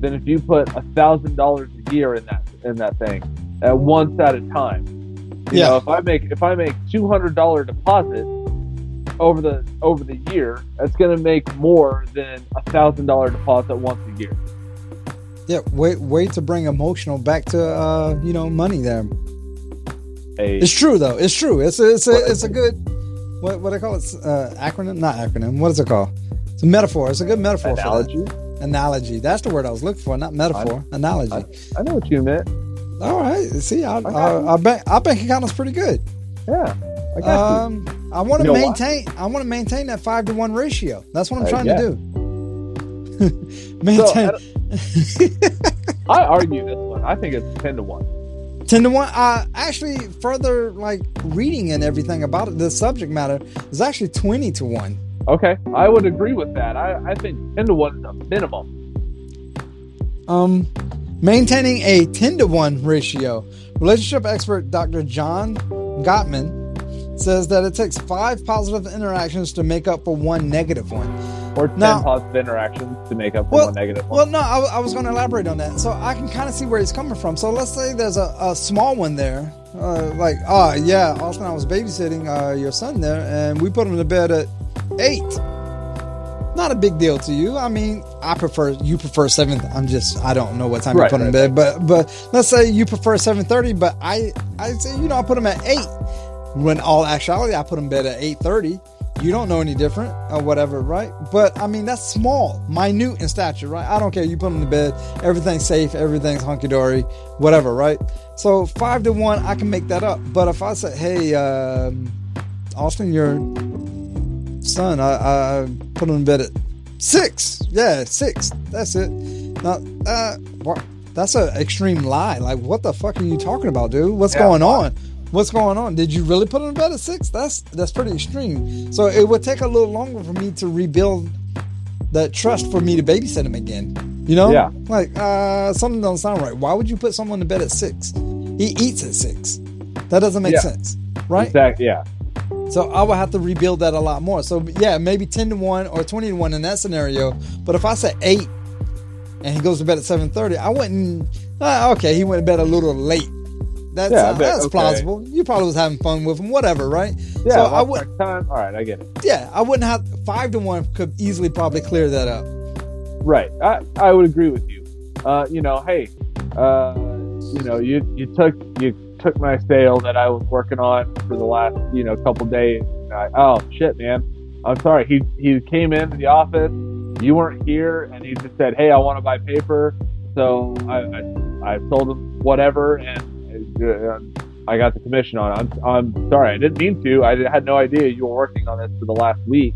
than if you put $1,000 a year in that thing. at once at a time. You know, if I make $200 deposit over the year, that's going to make more than $1,000 deposit once a year. Yeah, way to bring emotional back to money there. Hey. It's true though. It's true. It's a good what I call it acronym, not acronym. What is it called? It's a metaphor. It's a good metaphor. Analogy. For that. Analogy. That's the word I was looking for. Not metaphor. Analogy. I know what you meant. All right. See, our bank account is pretty good. Yeah. I got you. I want to maintain. I want to maintain that 5-to-1 ratio. That's what I'm trying to do. Maintain. I argue this one. I think it's 10-to-1. 10-to-1. Actually, further reading and everything about it, the subject matter is actually 20-to-1. Okay, I would agree with that. I think 10-to-1 is a minimum. Maintaining a 10-to-1 ratio. Relationship expert Dr. John Gottman says that it takes 5 positive interactions to make up for 1 negative one. Or 10 positive interactions to make up for 1 negative one. Well, no, I was going to elaborate on that. So I can kind of see where he's coming from. So let's say there's a small one there. Austin, I was babysitting your son there, and we put him to bed at 8. Not a big deal to you. I mean, you prefer 7. I don't know what time you put him in bed, but let's say you prefer 7:30, but I say, I put him at 8. When all actuality, I put him in bed at 8:30. You don't know any different or whatever, right? But I mean, that's small, minute in stature, right? I don't care. You put him to bed, everything's safe, everything's hunky-dory, whatever, right? So 5-to-1, I can make that up. But if I say, hey, Austin, your son, I put him in bed at 6. Yeah, 6. That's it. Now, that's an extreme lie. Like, what the fuck are you talking about, dude? What's going on? What's going on? Did you really put him in bed at 6? That's pretty extreme. So it would take a little longer for me to rebuild that trust for me to babysit him again. You know? Yeah. Like, something doesn't sound right. Why would you put someone in bed at 6? He eats at 6. That doesn't make sense. Right? Exactly. Yeah. So I would have to rebuild that a lot more. So yeah, maybe 10-to-1 or 20-to-1 in that scenario. But if I said 8 and he goes to bed at 7:30, I wouldn't. Okay, he went to bed a little late. That's plausible. You probably was having fun with him, whatever, right? Yeah. So I would. Time. All right, I get it. Yeah, I wouldn't have 5-to-1 could easily probably clear that up. Right. I would agree with you. Hey, you took my sale that I was working on for the last, couple days. Oh shit, man. I'm sorry. He came into the office. You weren't here, and he just said, "Hey, I want to buy paper." So I sold him whatever, and I got the commission on it. I'm sorry. I didn't mean to. I had no idea you were working on this for the last week.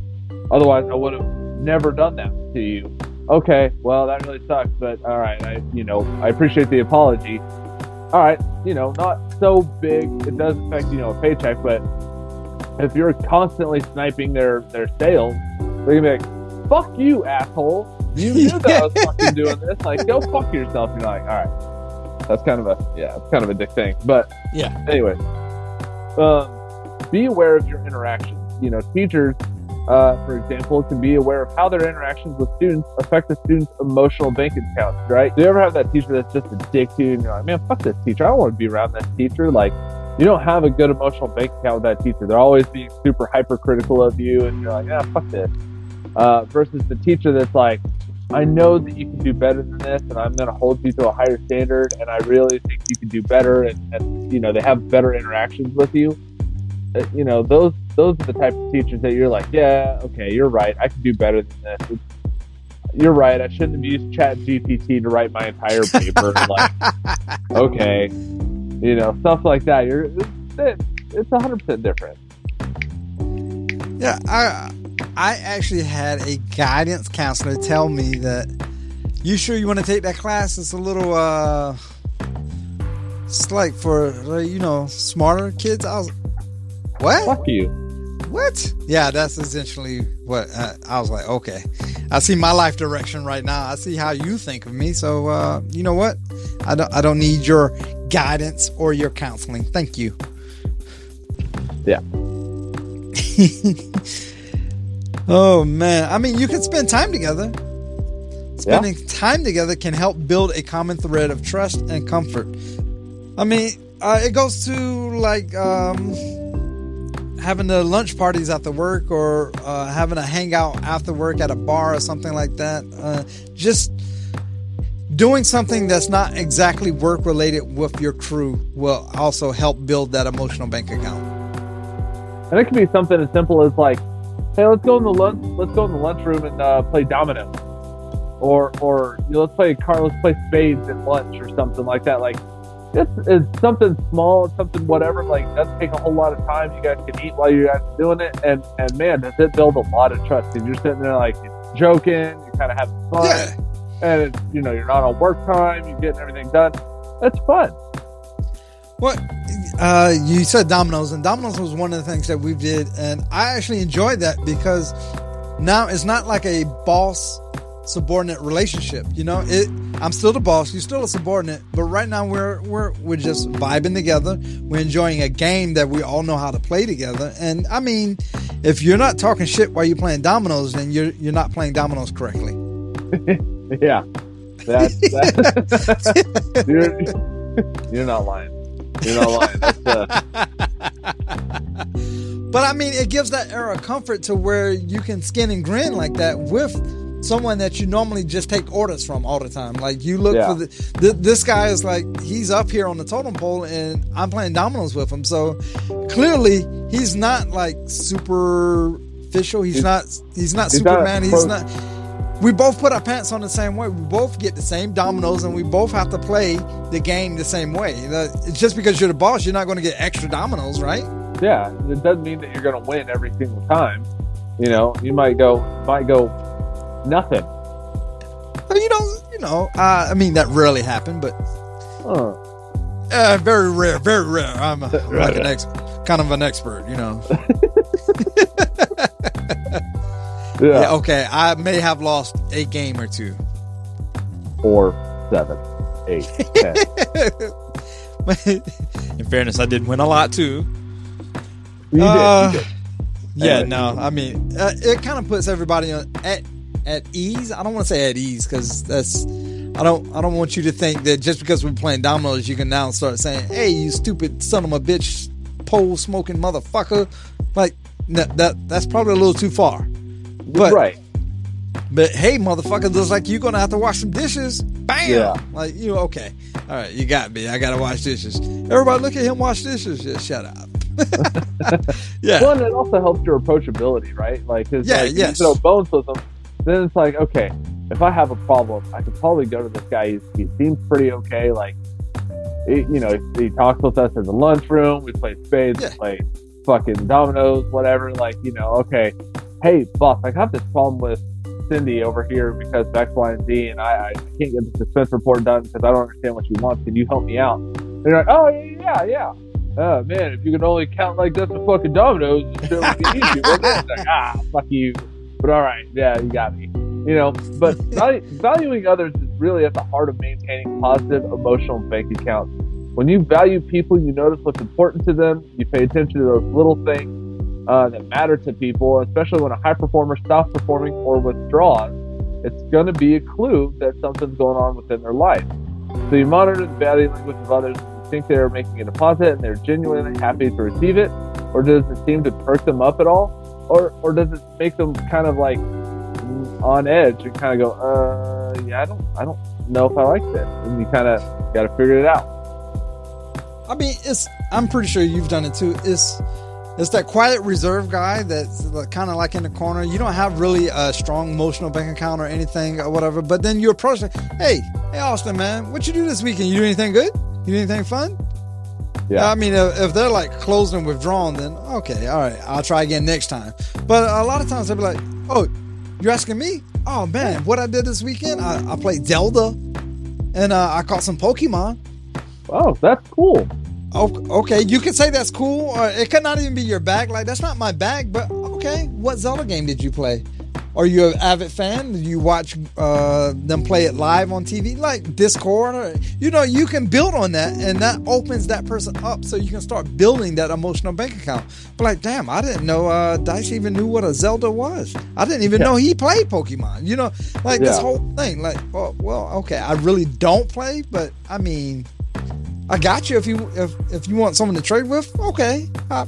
Otherwise, I would have never done that to you. Okay. Well, that really sucks, but all right. I appreciate the apology. All right, not so big. It does affect, a paycheck, but if you're constantly sniping their sales, they're gonna be like, "Fuck you, asshole! You knew that I was fucking doing this. Like, go fuck yourself." You're like, all right, that's kind of a dick thing. But yeah. Anyway, be aware of your interactions. Teachers, for example, can be aware of how their interactions with students affect the student's emotional bank accounts, right? Do you ever have that teacher that's just a dick to you and you're like, man, fuck this teacher. I don't want to be around that teacher. Like, you don't have a good emotional bank account with that teacher. They're always being super hypercritical of you and you're like, yeah, fuck this. Versus the teacher that's like, I know that you can do better than this and I'm going to hold you to a higher standard and I really think you can do better and they have better interactions with you. Those are the type of teachers that you're like, yeah, okay, you're right. I can do better than this. You're right. I shouldn't have used ChatGPT to write my entire paper. Like, okay, stuff like that. It's 100% different. Yeah, I actually had a guidance counselor tell me that, you sure you want to take that class? It's a little, it's like for, smarter kids. I was, what? Fuck you. What? Yeah, that's essentially what I was like. Okay, I see my life direction right now. I see how you think of me. So you know what? I don't need your guidance or your counseling. Thank you. Yeah. Oh man, I mean, you can spend time together. Spending time together can help build a common thread of trust and comfort. I mean, it goes to like having the lunch parties after work, or having a hangout after work at a bar or something like that. Just doing something that's not exactly work related with your crew will also help build that emotional bank account. And it can be something as simple as like, hey, let's go in the lunchroom and play dominoes, or let's play spades at lunch or something like that. Like, it's something small, something whatever. Like, it doesn't take a whole lot of time. You guys can eat while you guys are doing it, and man, does it build a lot of trust? Because you're sitting there like joking, you're kind of having fun, and it's, you're not on work time. You're getting everything done. That's fun. Well, you said dominoes, and dominoes was one of the things that we did, and I actually enjoyed that because now it's not like a boss subordinate relationship. I'm still the boss, you're still a subordinate, but right now we're just vibing together. We're enjoying a game that we all know how to play together. And I mean, if you're not talking shit while you're playing dominoes, then you're not playing dominoes correctly. Yeah, that's you're not lying. You're not lying. But I mean, it gives that era of comfort to where you can skin and grin like that with someone that you normally just take orders from all the time. Like, you look for this guy is like, he's up here on the totem pole and I'm playing dominoes with him. So clearly he's not like superficial. He's not Superman. He's not. We both put our pants on the same way. We both get the same dominoes, and we both have to play the game the same way. Just because you're the boss, you're not going to get extra dominoes, right? Yeah, it doesn't mean that you're going to win every single time. You might go nothing. I mean, that rarely happened, but very rare, very rare. I'm like kind of an expert, Yeah, okay. I may have lost a game or two. Or 7, 8, 10. In fairness, I did win a lot too. You did. Yeah, no. I mean, it kind of puts everybody at ease. I don't want to say at ease because that's. I don't want you to think that just because we're playing dominoes, you can now start saying, "Hey, you stupid son of a bitch, pole smoking motherfucker." Like, that's probably a little too far. But, right. But hey, motherfucker, looks like you're gonna have to wash some dishes. Bam! Yeah. Like, okay. All right, you got me. I gotta wash dishes. Everybody look at him wash dishes. Just shut up. Yeah. Well, and it also helps your approachability, right? Like, if you throw bones with them, then it's like, okay, if I have a problem, I could probably go to this guy. He seems pretty okay. Like, he talks with us in the lunchroom. We play spades. We play fucking dominoes, whatever. Like, okay. Hey, boss, I have this problem with Cindy over here because of X, Y, and Z, and I can't get the expense report done because I don't understand what she wants. Can you help me out? And you're like, oh, yeah. Oh, man, if you could only count like this with fucking dominoes, it would be easy. It's like, fuck you. But all right, yeah, you got me. But valuing others is really at the heart of maintaining positive emotional bank accounts. When you value people, you notice what's important to them. You pay attention to those little things that matter to people, especially when a high performer stops performing or withdraws. It's going to be a clue that something's going on within their life. So you monitor the body language of others. You think they're making a deposit and they're genuinely happy to receive it, or does it seem to perk them up at all, or does it make them kind of like on edge and kind of go, I don't know if I like this, and you kind of got to figure it out. I mean, I'm pretty sure you've done it too. It's that quiet reserve guy that's kind of like in the corner. You don't have really a strong emotional bank account or anything or whatever, but then you approach like, hey Austin, man, what you do this weekend? You do anything good? You do anything fun? Yeah. I mean, if they're like closed and withdrawn, then okay, all right, I'll try again next time. But a lot of times they'll be like, oh, you're asking me? Oh man, what I did this weekend? I played Zelda and I caught some Pokemon. Oh, that's cool. Okay, you could say that's cool, or it could not even be your bag. Like, that's not my bag, but okay, what Zelda game did you play? Are you an avid fan? Do you watch them play it live on TV, like Discord? Or, you can build on that, and that opens that person up so you can start building that emotional bank account. But like, damn, I didn't know Dice even knew what a Zelda was. I didn't even know he played Pokemon. This whole thing. Like, well, okay, I really don't play, but I mean, I got you. If you want someone to trade with, okay, I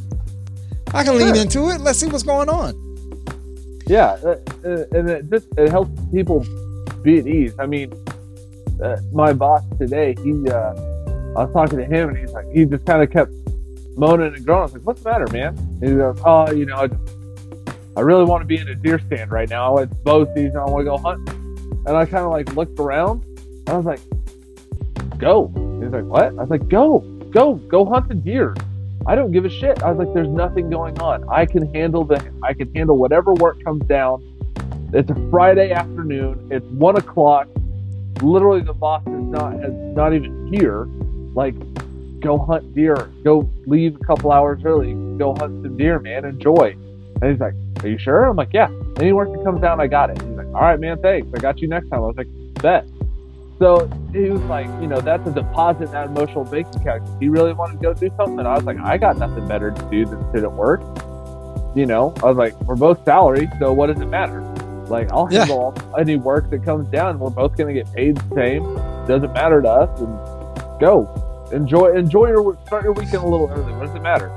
can lean into it. Let's see what's going on. Yeah, and it helps people be at ease. I mean, my boss today, I was talking to him, and he's like, he just kind of kept moaning and groaning. I was like, "What's the matter, man?" And he goes, "Oh, I really want to be in a deer stand right now. It's bow season. I want to go hunting." And I kind of like looked around. I was like, "Go." He's like, "What?" I was like, Go hunt the deer. I don't give a shit." I was like, "There's nothing going on. I can handle whatever work comes down. It's a Friday afternoon. It's 1:00. Literally, the boss is not even here. Like, go hunt deer. Go leave a couple hours early. Go hunt some deer, man. Enjoy." And he's like, "Are you sure?" I'm like, "Yeah. Any work that comes down, I got it." He's like, "All right, man. Thanks. I got you next time." I was like, "Bet." So he was like, that's a deposit in that emotional bank account. If he really wanted to go do something, I was like, I got nothing better to do than sit at work. I was like, we're both salary, so what does it matter? Like, I'll handle any work that comes down. We're both going to get paid the same. Doesn't matter to us. And go enjoy start your weekend a little early. What does it matter?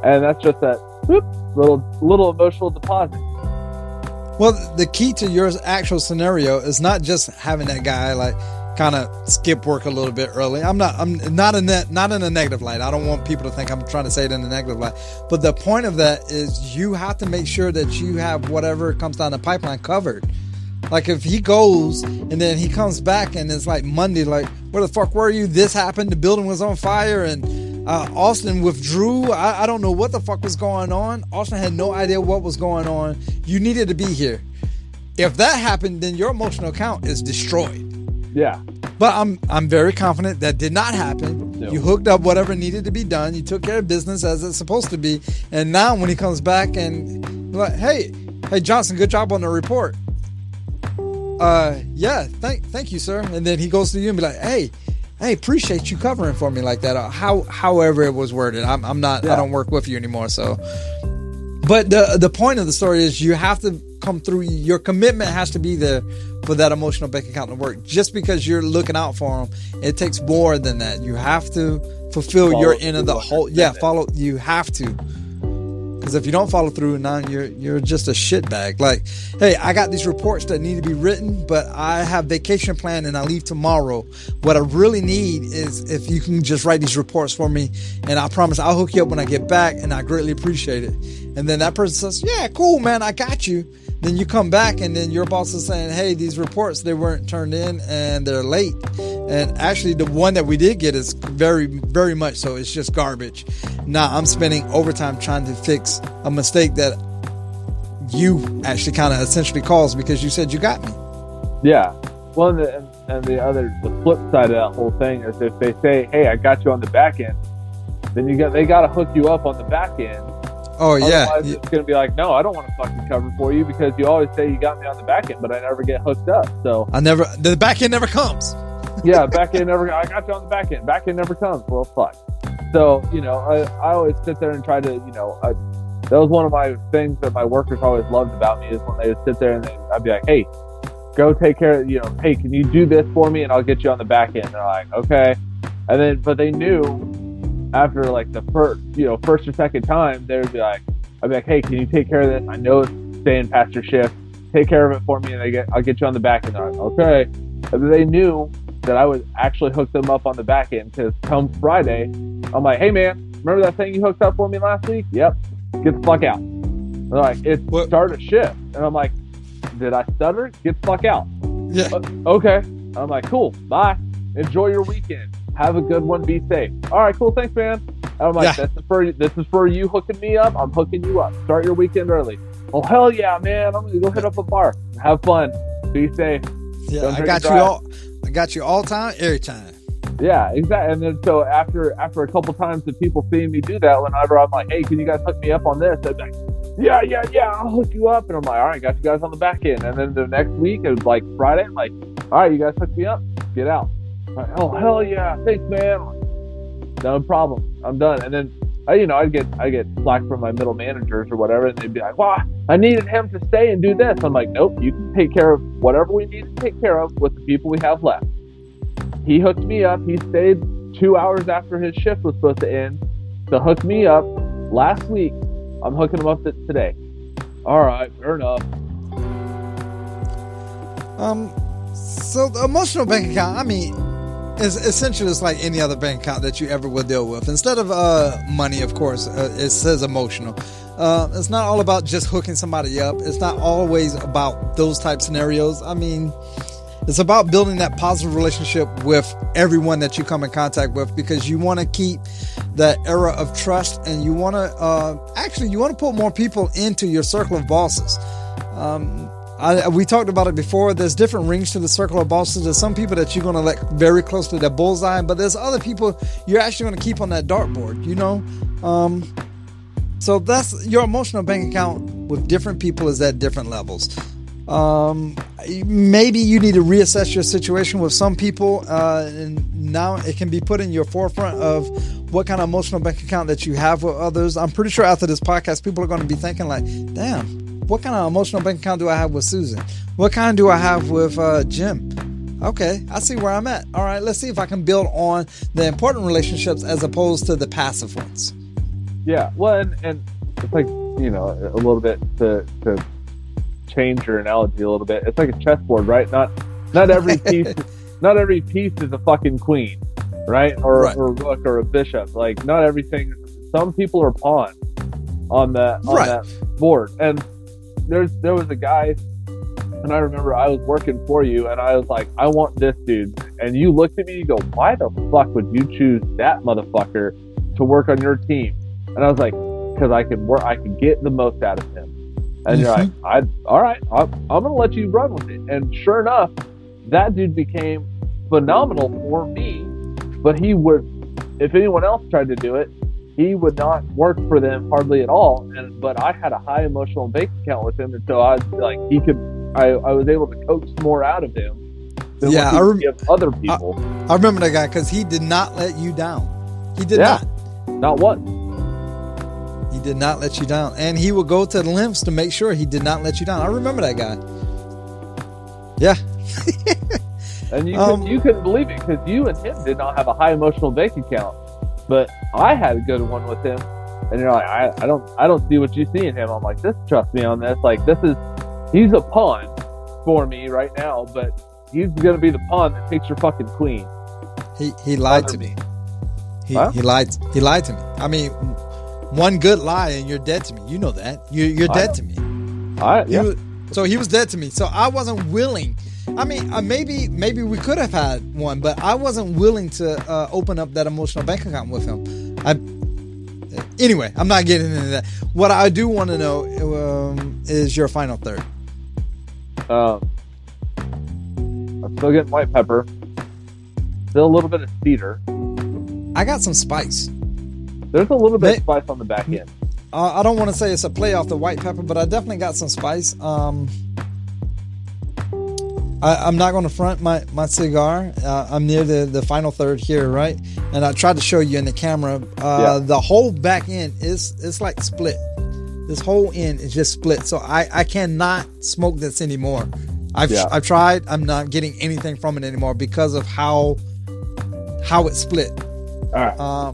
And that's just that little emotional deposit. Well, the key to your actual scenario is not just having that guy like kind of skip work a little bit early. I'm not in a negative light. I don't want people to think I'm trying to say it in a negative light. But the point of that is you have to make sure that you have whatever comes down the pipeline covered. Like if he goes and then he comes back and it's like Monday, like, where the fuck were you? This happened. The building was on fire and Austin withdrew. I don't know what the fuck was going on. Austin had no idea what was going on. You needed to be here. If that happened, then your emotional account is destroyed. Yeah. But I'm very confident that did not happen. No. You hooked up whatever needed to be done. You took care of business as it's supposed to be. And now when he comes back and like, hey Johnson, good job on the report. Yeah, thank you, sir. And then he goes to you and be like, hey, appreciate you covering for me like that. However it was worded. I'm not. Yeah. I don't work with you anymore. So, but the point of the story is you have to come through. Your commitment has to be there for that emotional bank account to work. Just because you're looking out for them, it takes more than that. You have to fulfill your end of the whole. Yeah, follow. You have to. Because if you don't follow through, now you're just a shitbag. Like, hey, I got these reports that need to be written, but I have vacation planned and I leave tomorrow. What I really need is if you can just write these reports for me, and I promise I'll hook you up when I get back, and I greatly appreciate it. And then that person says, yeah, cool, man, I got you. Then you come back and then your boss is saying, hey, these reports, they weren't turned in and they're late. And actually the one that we did get is very, very much so. It's just garbage. Now I'm spending overtime trying to fix a mistake that you actually kind of essentially caused because you said you got me. Yeah. Well, the flip side of that whole thing is if they say, hey, I got you on the back end, then they got to hook you up on the back end. Oh, yeah. Otherwise, it's going to be like, no, I don't want to fucking cover for you because you always say you got me on the back end, but I never get hooked up. So the back end never comes. Yeah, back end never. I got you on the back end. Back end never comes. Well, fuck. So, I always sit there and try to, that was one of my things that my workers always loved about me is when they would sit there and I'd be like, hey, go take care of, hey, can you do this for me? And I'll get you on the back end. And they're like, okay. And then, but they knew after like the first or second time, they would be like, I'd be like, hey, can you take care of this? I know it's staying past your shift. Take care of it for me, and I'll get you on the back end. They're like, okay. And they knew that I would actually hook them up on the back end because come Friday, I'm like, hey man, remember that thing you hooked up for me last week? Yep. Get the fuck out. And they're like, it's start a shift. And I'm like, did I stutter? Get the fuck out. Yeah. Okay. I'm like, cool. Bye. Enjoy your weekend. Have a good one. Be safe. All right, cool. Thanks, man. And I'm like, this is for you hooking me up. I'm hooking you up. Start your weekend early. Oh, hell yeah, man. I'm going to go hit up a bar. Have fun. Be safe. Yeah, I got you all time, every time. Yeah, exactly. And then so after a couple times of people seeing me do that, whenever I'm like, hey, can you guys hook me up on this? They'd be like, yeah, I'll hook you up. And I'm like, all right, got you guys on the back end. And then the next week, it was like Friday, I'm like, all right, you guys hook me up. Get out. I'm like, oh, hell yeah. Thanks, man. Like, no problem. I'm done. And then, I'd get slack from my middle managers or whatever, and they'd be like, well, I needed him to stay and do this. I'm like, nope, you can take care of whatever we need to take care of with the people we have left. He hooked me up. He stayed 2 hours after his shift was supposed to end to hook me up last week. I'm hooking him up today. All right, fair enough. So the emotional bank account, I mean, is essentially it's like any other bank account that you ever will deal with. Instead of money, of course, it says emotional. It's not all about just hooking somebody up. It's not always about those type scenarios. I mean, it's about building that positive relationship with everyone that you come in contact with, because you want to keep that era of trust, and you want to you want to put more people into your circle of bosses. We talked about it before. There's different rings to the circle of bosses. There's some people that you're going to let very close to the bullseye, but there's other people you're actually going to keep on that dartboard, you know? So that's your emotional bank account with different people is at different levels. Maybe you need to reassess your situation with some people, and now it can be put in your forefront of what kind of emotional bank account that you have with others. I'm pretty sure after this podcast, people are going to be thinking like, damn, what kind of emotional bank account do I have with Susan? What kind do I have with Jim? Okay, I see where I'm at. All right, let's see if I can build on the important relationships as opposed to the passive ones. Yeah, well, and it's like, you know, a little bit to change your analogy a little bit. It's like a chessboard, right? Not every piece, not every piece is a fucking queen, right? Or a rook or a bishop. Like, not everything. Some people are pawns on that board. And there was a guy, and I remember I was working for you, and I was like, I want this dude. And you looked at me, you go, why the fuck would you choose that motherfucker to work on your team? And I was like, because I can get the most out of him. And you're like, all right, I'm going to let you run with it. And sure enough, that dude became phenomenal for me. But he would, if anyone else tried to do it, he would not work for them hardly at all. But I had a high emotional bank account with him, and so I was like, I was able to coax more out of him than what he could give other people. I remember that guy because he did not let you down. He did not once. He did not let you down, and he would go to the lengths to make sure he did not let you down. I remember that guy. Yeah. And you couldn't believe it, because you and him did not have a high emotional bank account, but I had a good one with him. And you're like, I don't see what you see in him. I'm like, trust me on this. Like, he's a pawn for me right now, but he's gonna be the pawn that takes your fucking queen. He lied to me. He lied to me. I mean, one good lie and you're dead to me. You know that. You're dead to me. So he was dead to me. So I wasn't willing. I mean, maybe we could have had one, but I wasn't willing to open up that emotional bank account with him. Anyway, I'm not getting into that. What I do want to know is your final third. I'm still getting white pepper. Still a little bit of cedar. I got some spice. There's a little bit of spice on the back end. I don't want to say it's a play off the white pepper, but I definitely got some spice. I'm not going to front my cigar. I'm near the final third here, right? And I tried to show you in the camera. The whole back end it's like split. This whole end is just split. So I cannot smoke this anymore. I've tried. I'm not getting anything from it anymore because of how it split. All right.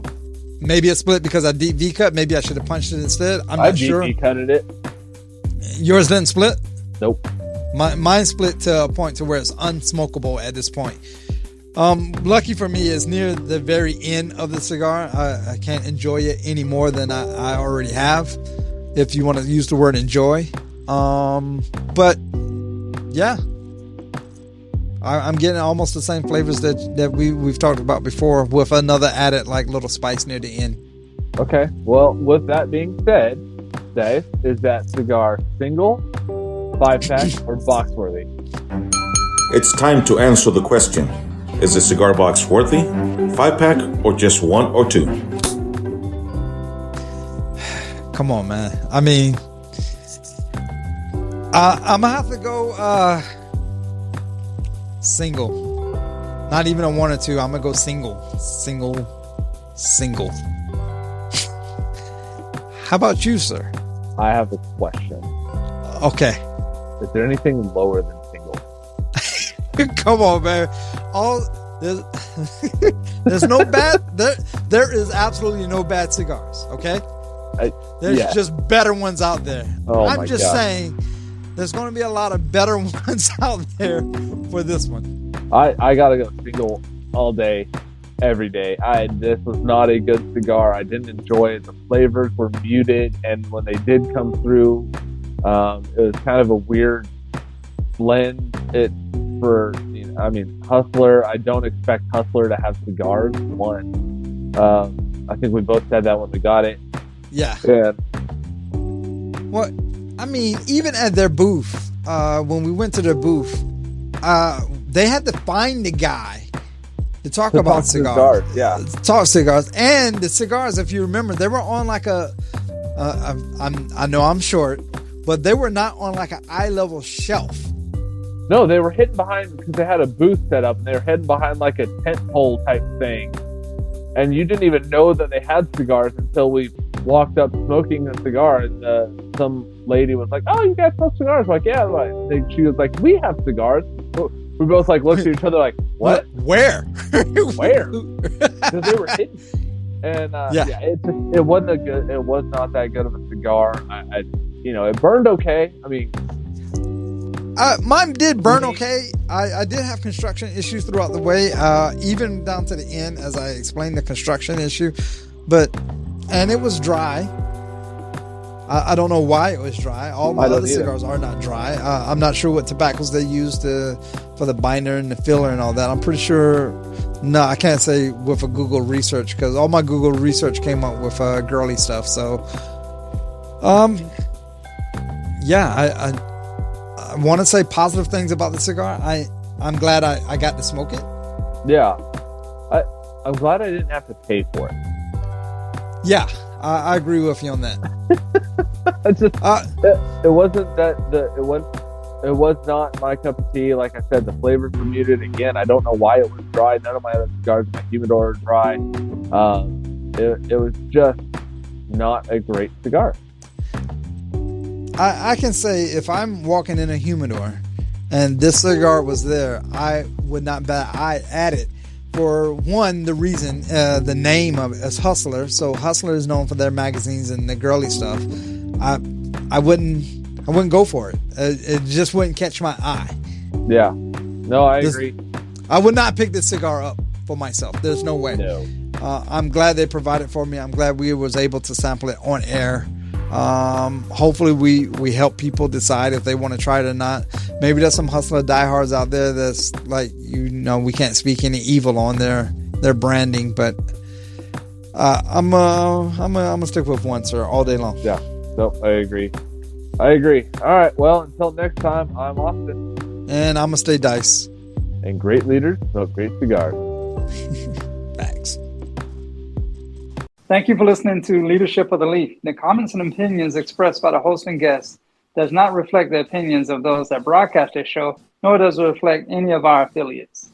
Maybe it split because I deep V cut. Maybe I should have punched it instead. I'm not sure. I deep V cutted it. Yours didn't split? Nope. Mine split to a point to where it's unsmokable at this point. Lucky for me, it's near the very end of the cigar. I can't enjoy it any more than I already have, if you want to use the word enjoy. But yeah, I'm getting almost the same flavors that we've talked about before, with another added like little spice near the end. Okay. Well, with that being said, Dave, is that cigar single, 5-pack, or box worthy? It's time to answer the question. Is the cigar box worthy, 5-pack, or just 1 or 2? Come on, man. I mean, I'm gonna have to go single. Not even a 1 or 2. I'm gonna go single. How about you, sir? I have a question. Okay. Is there anything lower than single? Come on, man. There's, there's no bad. There is absolutely no bad cigars. Okay, there's just better ones out there. Oh, I'm just saying, there's going to be a lot of better ones out there for this one. I gotta go single all day, every day. This was not a good cigar. I didn't enjoy it. The flavors were muted, and when they did come through, it was kind of a weird blend. Hustler. I don't expect Hustler to have cigars. One, I think we both said that when we got it. Yeah. Yeah. Well, I mean, even at their booth, when we went to their booth, they had to find the guy to talk about cigars. Yeah. Talk cigars. And the cigars, if you remember, they were on like I know I'm short, but they were not on like an eye level shelf. No, they were hidden behind, because they had a booth set up, and they were hidden behind like a tent pole type thing. And you didn't even know that they had cigars until we walked up smoking a cigar, and some lady was like, "Oh, you guys smoke cigars?" We're like, yeah. She was like, "We have cigars." We both like looked at each other like, "What? Where? Where?" Because they were hidden. And it was not that good of a cigar. It burned okay. I mean, mine did burn okay. I did have construction issues throughout the way, even down to the end as I explained the construction issue. And it was dry. I don't know why it was dry. All my other cigars are not dry. I'm not sure what tobaccos they used for the binder and the filler and all that. I'm pretty sure. No, I can't say with a Google research, because all my Google research came up with girly stuff. So, I want to say positive things about the cigar. I'm glad I got to smoke it. Yeah, I'm glad I didn't have to pay for it. Yeah, I agree with you on that. It wasn't that it was not my cup of tea. Like I said, the flavors were muted. Again, I don't know why it was dry. None of my other cigars in my humidor are dry. It was just not a great cigar. I can say if I'm walking in a humidor and this cigar was there, I would not bat an eye at it. For one, the reason, the name of it is Hustler. So Hustler is known for their magazines and the girly stuff. I wouldn't go for it. It just wouldn't catch my eye. Yeah. No, I agree. I would not pick this cigar up for myself. There's no way. No. I'm glad they provided for me. I'm glad we was able to sample it on air. Hopefully we help people decide if they want to try it or not. Maybe there's some Hustler diehards out there that's like, we can't speak any evil on their branding, but I'm gonna stick with one, sir, all day long. Yeah. No, I agree. All right. Well, until next time, I'm Austin. And I'm gonna stay Dice. And great leaders smoke great cigars. Thanks. Thank you for listening to Leadership of the Leaf. The comments and opinions expressed by the host and guests does not reflect the opinions of those that broadcast this show, nor does it reflect any of our affiliates.